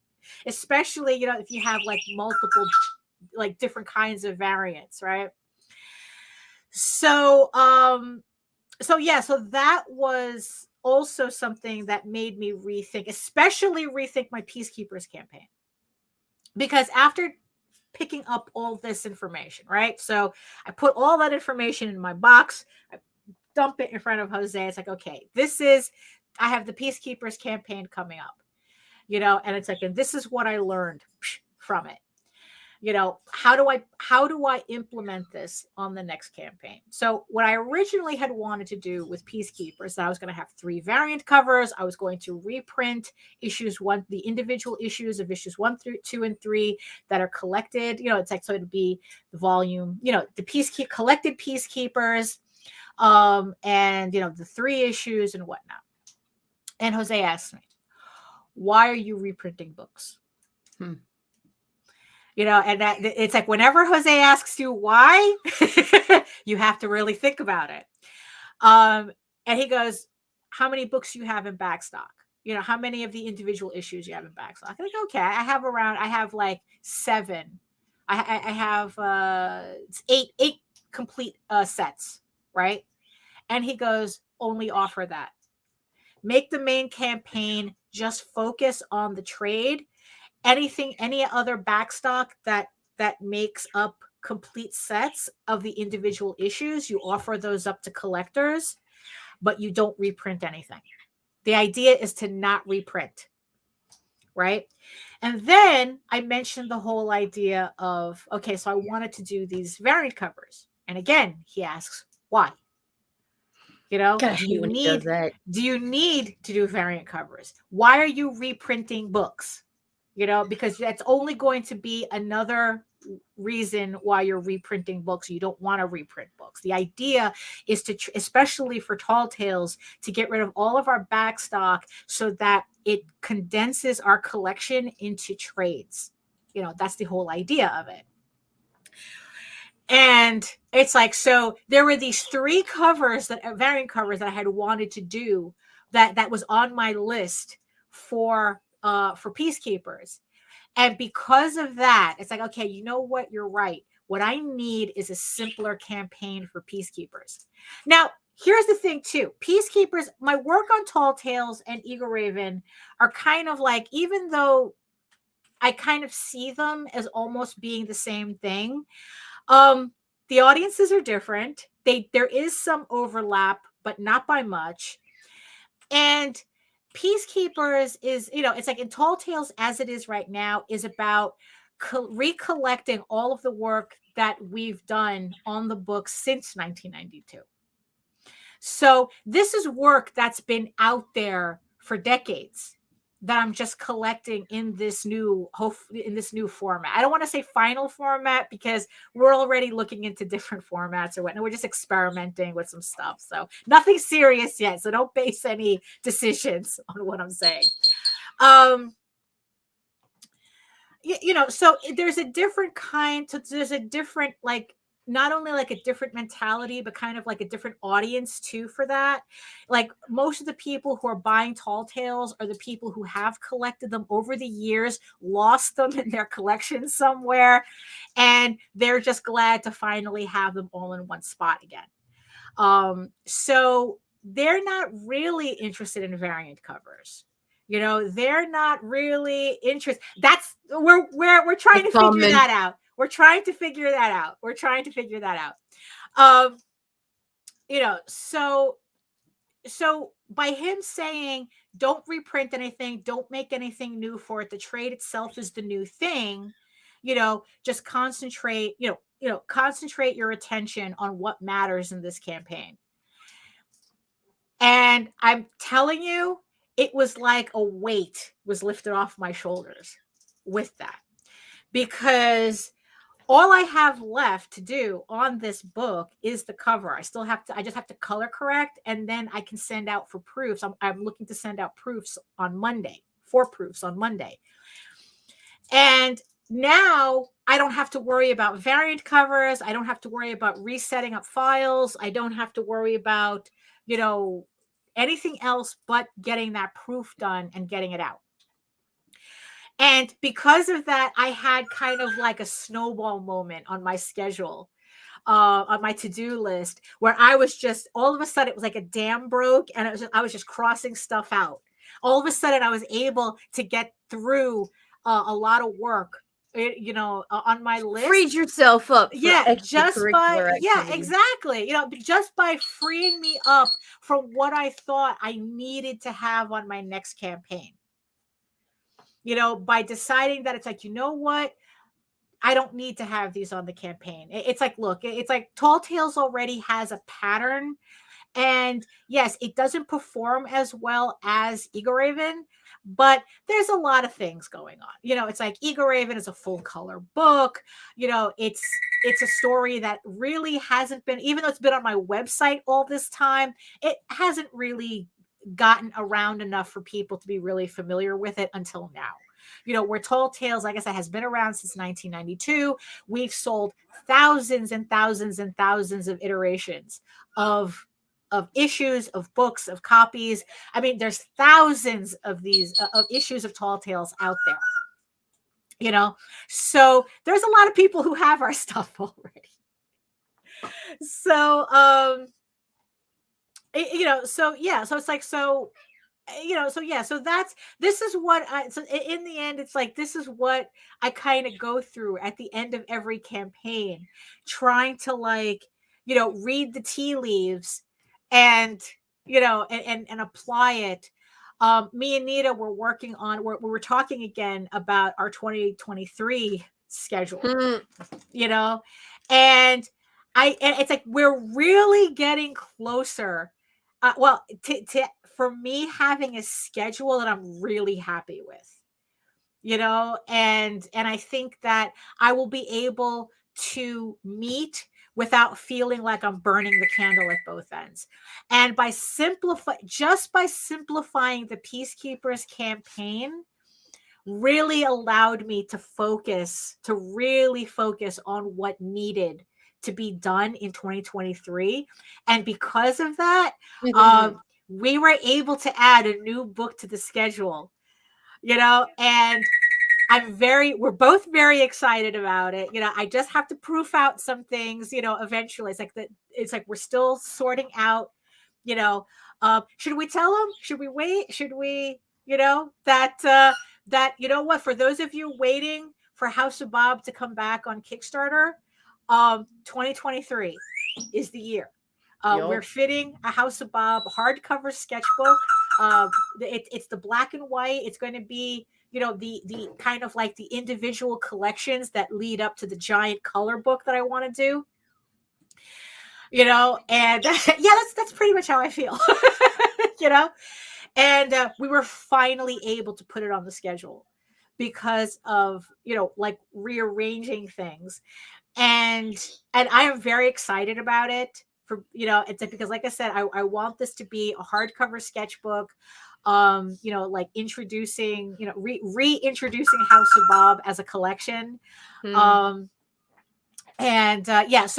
especially, if you have multiple, different kinds of variants, right? So, so that was also something that made me especially rethink my Peacekeepers campaign. Because after picking up all this information, right? So I put all that information in my box, I dump it in front of Jose. It's like, okay, I have the Peacekeepers campaign coming up, and it's like, and this is what I learned from it. How do I implement this on the next campaign? So what I originally had wanted to do with Peacekeepers, I was going to have 3 variant covers. I was going to reprint the individual issues of issues 1 through 2 and 3 that are collected. It's like, so it'd be the volume, the collected Peacekeepers, and the 3 issues and whatnot. And Jose asked me, why are you reprinting books? And that it's like, whenever Jose asks you why, you have to really think about it. And he goes, how many books you have in backstock? How many of the individual issues you have in backstock? I'm like, okay, I have like 7. I have 8 complete sets, right? And he goes, only offer that. Make the main campaign just focus on the trade. Any other backstock that makes up complete sets of the individual issues, you offer those up to collectors, but you don't reprint anything. The idea is to not reprint, right? And then I mentioned the whole idea of, okay, so I wanted to do these variant covers. And again, he asks, why? Do you need to do variant covers? Why are you reprinting books? Because that's only going to be another reason why you're reprinting books. You don't want to reprint books. The idea is to, especially for Tall Tales, to get rid of all of our backstock so that it condenses our collection into trades. That's the whole idea of it. And it's like, so there were these 3 variant covers that I had wanted to do that was on my list for Peacekeepers. And because of that, it's like, okay, you know what? You're right. What I need is a simpler campaign for Peacekeepers. Now, here's the thing too. Peacekeepers, my work on Tall Tales and Eagle Raven are kind of like, even though I kind of see them as almost being the same thing, the audiences are different. There is some overlap, but not by much. And Peacekeepers is, it's like in Tall Tales as it is right now, is about recollecting all of the work that we've done on the books since 1992. So this is work that's been out there for decades. that I'm just collecting in this new format. I don't want to say final format because we're already looking into different formats or whatnot. We're just experimenting with some stuff. So nothing serious yet. So don't base any decisions on what I'm saying. So there's a different kind. So there's a different, like, not only like a different mentality, but kind of like a different audience too for that. Like most of the people who are buying Tall Tales are the people who have collected them over the years, lost them in their collection somewhere, and they're just glad to finally have them all in one spot again. So they're not really interested in variant covers. They're not really interested. That's we're trying to figure that out. We're trying to figure that out. So by him saying, don't reprint anything, don't make anything new for it, the trade itself is the new thing, just concentrate your attention on what matters in this campaign. And I'm telling you, it was like a weight was lifted off my shoulders with that, because all I have left to do on this book is the cover. I just have to color correct, and then I can send out for proofs. I'm looking to send out proofs on Monday, 4 proofs on Monday. And now I don't have to worry about variant covers. I don't have to worry about resetting up files. I don't have to worry about, anything else but getting that proof done and getting it out. And because of that, I had kind of like a snowball moment on my schedule, on my to-do list, where I was just, all of a sudden, it was like a dam broke, and I was just crossing stuff out. All of a sudden, I was able to get through a lot of work, on my list. Freed yourself up. Just by freeing me up from what I thought I needed to have on my next campaign. By deciding that it's like, what? I don't need to have these on the campaign. It's like, look, it's like Tall Tales already has a pattern. And yes, it doesn't perform as well as Eagle Raven, but there's a lot of things going on. It's like Eagle Raven is a full color book. It's a story that really hasn't been, even though it's been on my website all this time, it hasn't really gotten around enough for people to be really familiar with it until now. Where Tall Tales, like I said, has been around since 1992. We've sold thousands and thousands and thousands of iterations of issues, of books, of copies. I mean, there's thousands of these of issues of Tall Tales out there. So there's a lot of people who have our stuff already. So in the end, it's like, this is what I kind of go through at the end of every campaign, trying to read the tea leaves and apply it. Me and Nita were working on, we were talking again about our 2023 schedule, and it's like, we're really getting closer. For me, having a schedule that I'm really happy with, and I think that I will be able to meet without feeling like I'm burning the candle at both ends. And by simplifying the Peacekeepers campaign, really allowed me to really focus on what needed to be done in 2023. And because of that, we were able to add a new book to the schedule, and we're both very excited about it. I just have to proof out some things, eventually. It's like we're still sorting out, should we tell them? Should we wait? Should we, for those of you waiting for House of Bob to come back on Kickstarter, 2023 is the year. We're fitting a House of Bob hardcover sketchbook. It's the black and white. It's going to be, the kind of like the individual collections that lead up to the giant color book that I want to do. And that's pretty much how I feel. And we were finally able to put it on the schedule because of, like rearranging things. And I am very excited about it it's like, because like I said, I want this to be a hardcover sketchbook, like introducing, reintroducing House of Bob as a collection. So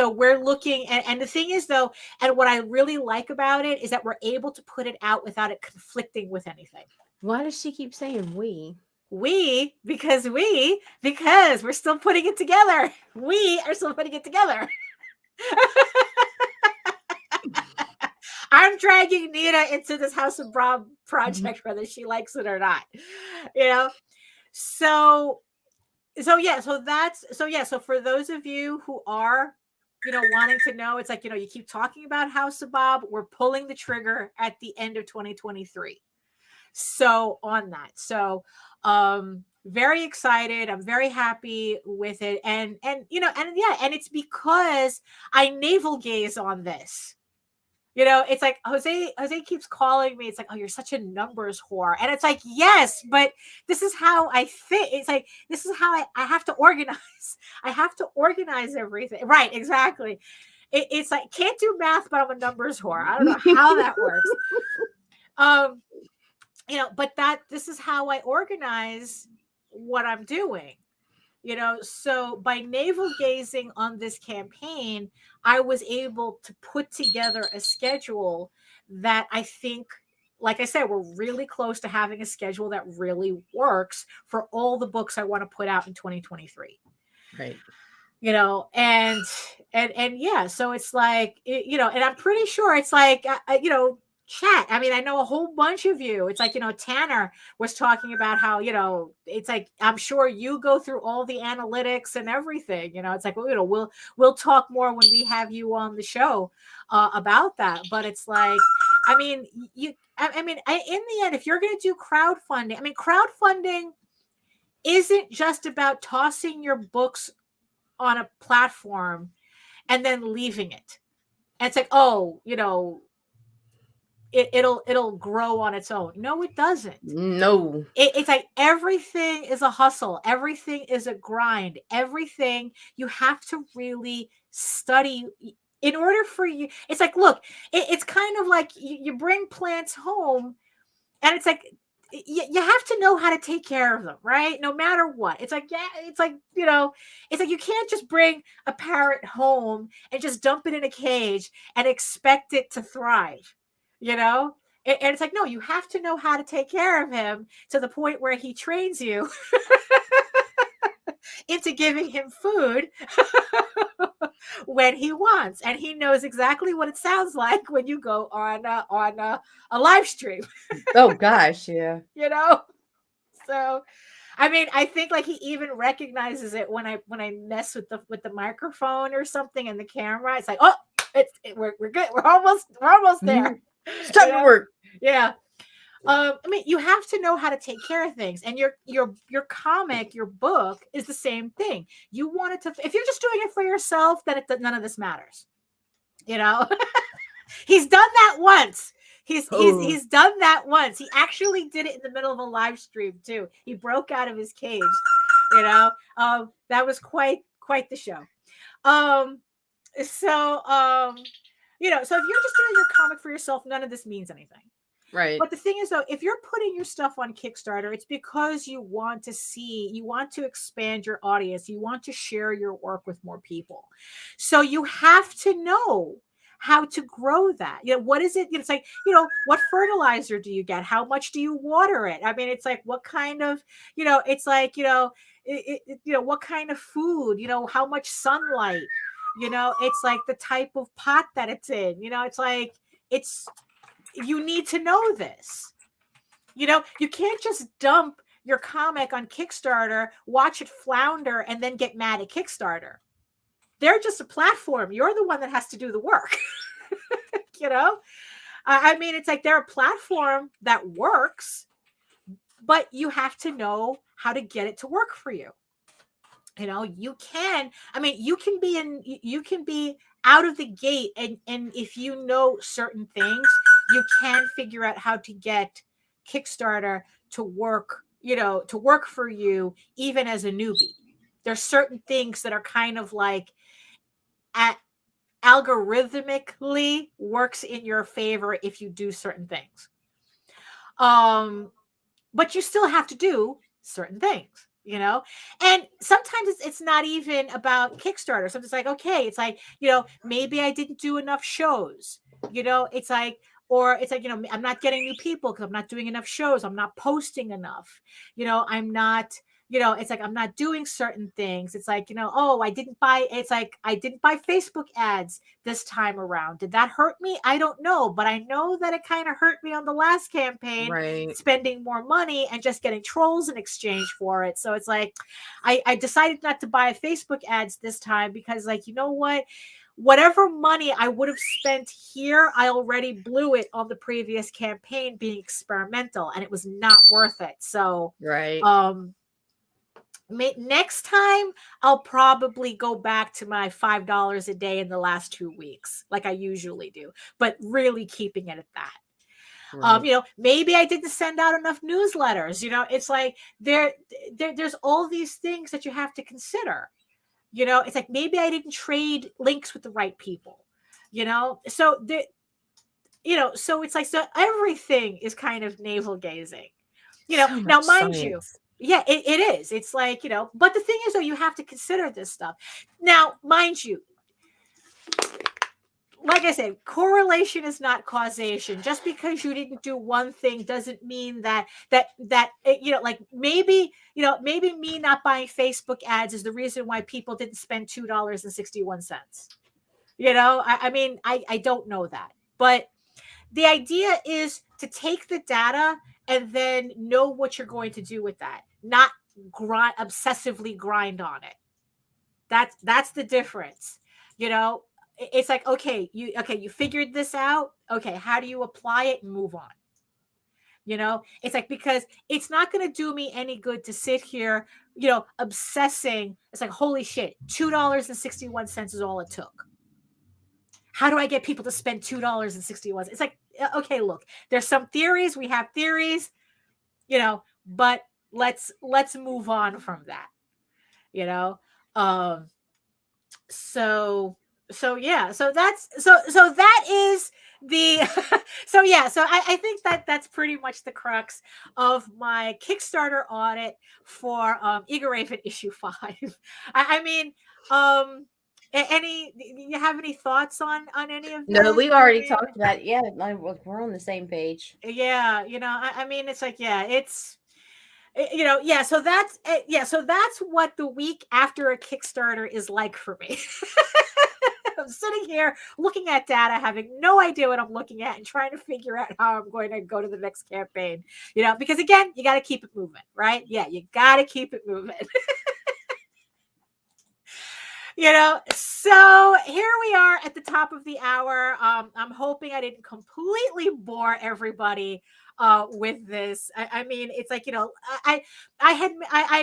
we're looking, and the thing is though, and what I really like about it is that we're able to put it out without it conflicting with anything. Why does she keep saying because we're still putting it together. We are still putting it together. I'm dragging Nita into this House of Bob project, whether she likes it or not. So for those of you who are, wanting to know, it's like, you keep talking about House of Bob. We're pulling the trigger at the end of 2023. So on that. So, very excited. I'm very happy with it. And it's because I navel gaze on this. It's like Jose keeps calling me. It's like, oh, you're such a numbers whore. And it's like, yes, but this is how I fit. It's like, this is how I have to organize. I have to organize everything. Right. Exactly. It's like, can't do math, but I'm a numbers whore. I don't know how that works. But this is how I organize what I'm doing. So by navel gazing on this campaign, I was able to put together a schedule that I think, like I said, we're really close to having a schedule that really works for all the books I want to put out in 2023. Right. And yeah, so it's like, and I'm pretty sure it's like, chat. I mean, I know a whole bunch of you. It's like, Tanner was talking about how, it's like, I'm sure you go through all the analytics and everything, it's like, we'll talk more when we have you on the show about that. But it's like, I mean, in the end, if you're going to do crowdfunding, crowdfunding isn't just about tossing your books on a platform and then leaving it. And it's like, oh, it'll grow on its own. No, it doesn't. No. It's like everything is a hustle. Everything is a grind. Everything you have to really study in order for you. It's like, look, it's kind of like you bring plants home, and it's like you have to know how to take care of them, right? No matter what. It's like, it's like you can't just bring a parrot home and just dump it in a cage and expect it to thrive. And it's like, no, you have to know how to take care of him to the point where he trains you into giving him food when he wants, and he knows exactly what it sounds like when you go on a live stream. Oh gosh, yeah. So I think like he even recognizes it when I mess with the microphone or something and the camera. It's like, oh, we're good. We're almost there. It's time to work. Yeah. You have to know how to take care of things, and your comic, your book is the same thing. You want it to, if you're just doing it for yourself, then none of this matters. He's done that once. He's done that once. He actually did it in the middle of a live stream too. He broke out of his cage. That was quite the show. So if you're just doing your comic for yourself, none of this means anything. Right. But the thing is, though, if you're putting your stuff on Kickstarter, it's because you want to expand your audience. You want to share your work with more people. So you have to know how to grow that. What is it? It's like, what fertilizer do you get? How much do you water it? It's like, what kind of, it's like, what kind of food, how much sunlight, it's like the type of pot that it's in, it's like, you need to know this. You can't just dump your comic on Kickstarter, watch it flounder, and then get mad at Kickstarter. They're just a platform. You're the one that has to do the work. It's like they're a platform that works, but you have to know how to get it to work for you. You can be out of the gate, and if you know certain things, you can figure out how to get Kickstarter to work, to work for you, even as a newbie. There's certain things that are kind of like algorithmically works in your favor if you do certain things. But you still have to do certain things, and sometimes it's not even about Kickstarter. So it's like, okay, it's like, maybe I didn't do enough shows, it's like, or it's like, I'm not getting new people because I'm not doing enough shows. I'm not posting enough, I'm not, it's like, I'm not doing certain things. It's like, I didn't buy Facebook ads this time around. Did that hurt me? I don't know, but I know that it kind of hurt me on the last campaign, right, spending more money and just getting trolls in exchange for it. So it's like, I decided not to buy Facebook ads this time because, like, whatever money I would have spent here, I already blew it on the previous campaign being experimental, and it was not worth it. So, right. Next time I'll probably go back to my $5 a day in the last 2 weeks, like I usually do, but really keeping it at that. Right. Maybe I didn't send out enough newsletters. It's like there's all these things that you have to consider. It's like, maybe I didn't trade links with the right people. So so it's like, so everything is kind of navel gazing. So Now, much mind you, science. yeah, it is. It's like, but the thing is, though, you have to consider this stuff. Now, mind you, like I said, correlation is not causation. Just because you didn't do one thing doesn't mean that like maybe me not buying Facebook ads is the reason why people didn't spend $2.61. I mean, I don't know that, but the idea is to take the data and then know what you're going to do with that, not obsessively grind on it. That's the difference. It's like, okay, you figured this out. Okay, how do you apply it and move on? It's like, because it's not going to do me any good to sit here, obsessing. It's like, holy shit, $2.61 is all it took. How do I get people to spend $2.61? It's like, okay, look, there's some theories. We have theories, but let's move on from that, so yeah, so that is the so yeah, so I think that's pretty much the crux of my Kickstarter audit for Eager Raven issue 5. I mean, you have any thoughts on any of No, this? we've already talked about it. Yeah, we're on the same page. Yeah, I mean, it's like, yeah, it's yeah, so that's what the week after a Kickstarter is like for me. I'm sitting here looking at data, having no idea what I'm looking at, and trying to figure out how I'm going to go to the next campaign. Because again, you got to keep it moving, right? Yeah, you got to keep it moving. So here we are at the top of the hour. I'm hoping I didn't completely bore everybody with this. I mean, it's like, I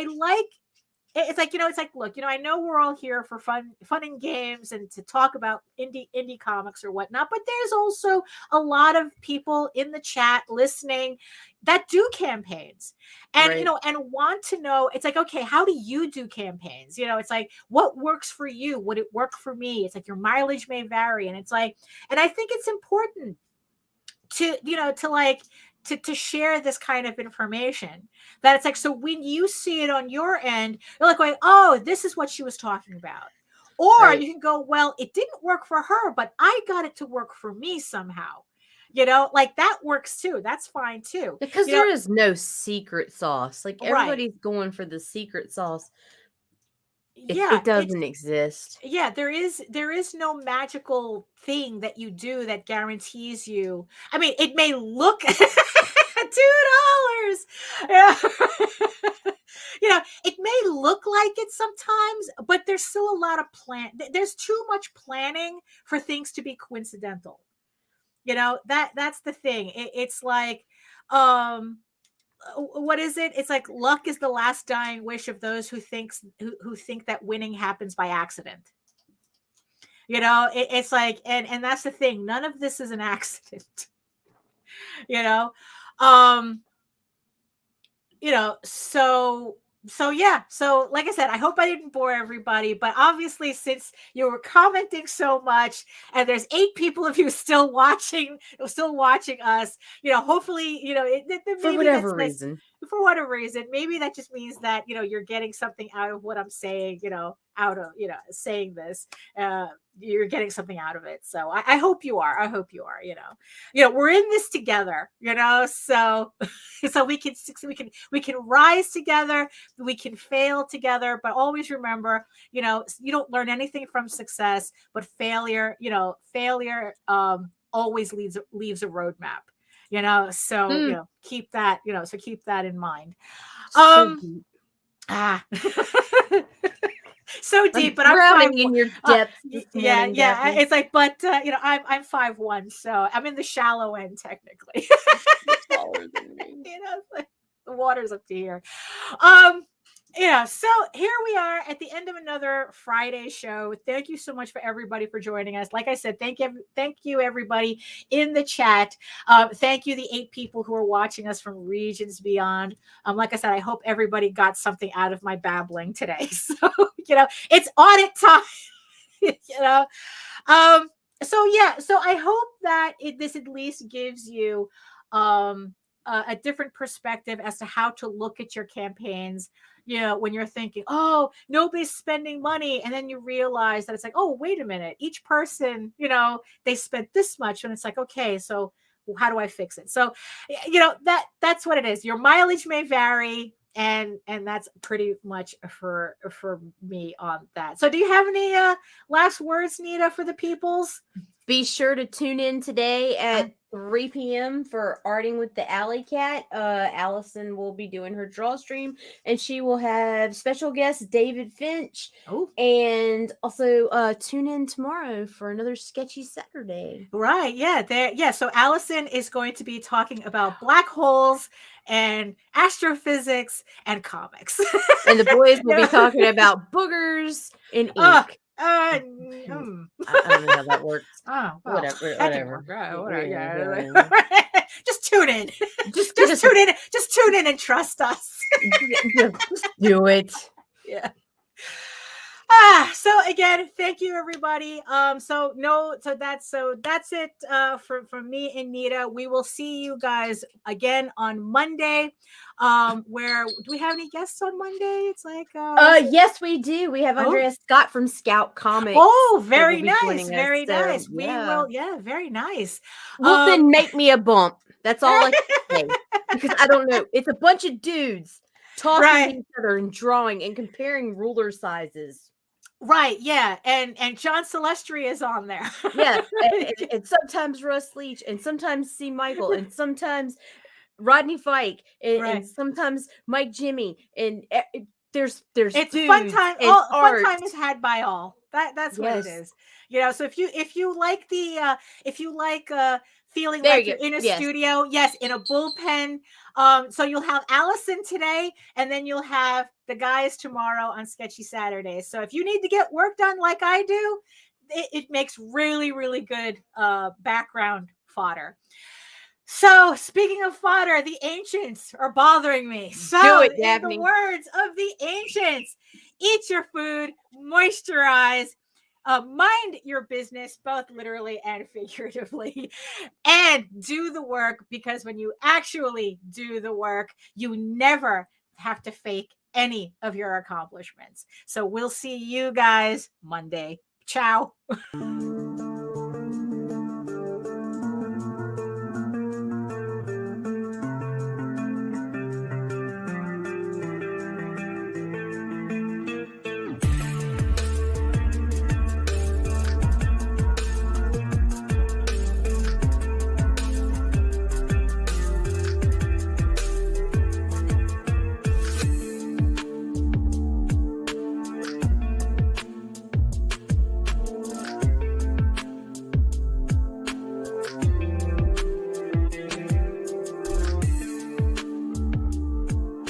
like, it's like, it's like, look, I know we're all here for fun and games and to talk about indie comics or whatnot, but there's also a lot of people in the chat listening that do campaigns and, Right. And want to know, it's like, okay, how do you do campaigns? It's like, what works for you? Would it work for me? It's like, your mileage may vary. And it's like, and I think it's important to, to share this kind of information, that it's like, so when you see it on your end, you're like going, oh, this is what she was talking about. Or Right. you can go, well, it didn't work for her, but I got it to work for me somehow. Like that works too. That's fine too. Because there is no secret sauce. Like, Right. everybody's going for the secret sauce. Yeah, It doesn't exist. Yeah, there is no magical thing that you do that guarantees you. I mean, it may look $2. Yeah. It may look like it sometimes, but there's still a lot of there's too much planning for things to be coincidental. That's the thing. It's like, what is it? It's like, luck is the last dying wish of those who think that winning happens by accident. It's like, and that's the thing. None of this is an accident. So yeah, so like I said, I hope I didn't bore everybody, but obviously since you were commenting so much and there's 8 people of you still watching us, hopefully, For whatever reason. For whatever reason, maybe that just means that, you're getting something out of what I'm saying, out of, saying this, you're getting something out of it. So I hope you are. We're in this together, so we can rise together, we can fail together, but always remember, you don't learn anything from success, but failure always leaves a roadmap, so keep that, keep that in mind. So deep, but I'm drowning in your depths. Yeah. It's like, but I'm 5'1", so I'm in the shallow end technically. Taller than me. It's like the water's up to here. So here we are at the end of another Friday show. Thank you so much for everybody for joining us. Like I said, thank you everybody in the chat. Thank you the 8 people who are watching us from regions beyond. Like I said, I hope everybody got something out of my babbling today. So it's audit time. So I hope that this at least gives you a different perspective as to how to look at your campaigns. When you're thinking, oh, nobody's spending money, and then you realize that it's like, oh, wait a minute, each person, they spent this much, and it's like, okay, so how do I fix it? So, that's what it is. Your mileage may vary, and that's pretty much for me on that. So, do you have any last words, Nita, for the peoples? Be sure to tune in today at 3 p.m. for Arting with the Alikat. Alison will be doing her draw stream, and she will have special guest David Finch. Oh, and also tune in tomorrow for another Sketchy Saturday. Right? Yeah. So Alison is going to be talking about black holes and astrophysics and comics, and the boys will be talking about boogers and ink. I don't know how that works. Oh, well, whatever. Yeah. Just tune in. Just tune in. Just tune in and trust us. Just do it. Yeah. So again, thank you everybody. So that's it from me and Nita. We will see you guys again on Monday. Where do we have any guests on Monday? It's like yes, we do. We have Andrea Scott from Scout Comics. Oh, very nice. Very nice. We will, very nice. Well, then make me a bump. That's all I can say. Because I don't know. It's a bunch of dudes talking to each other and drawing and comparing ruler sizes. Right, yeah, and John Celestri is on there. Yeah, and sometimes Russ Leach, and sometimes C. Michael, and sometimes Rodney Fyke, and sometimes Mike Jimmy, and there's it's dudes fun time. And fun time is had by all. That's what it is. So if you like feeling like you're in a studio, in a bullpen. So you'll have Alison today, and then you'll have the guys tomorrow on Sketchy Saturdays. So if you need to get work done like I do, it makes really, really good background fodder. So speaking of fodder, the ancients are bothering me. So do it, Daphne. In the words of the ancients, eat your food, moisturize, mind your business, both literally and figuratively, and do the work, because when you actually do the work, you never have to fake any of your accomplishments. So we'll see you guys Monday. Ciao.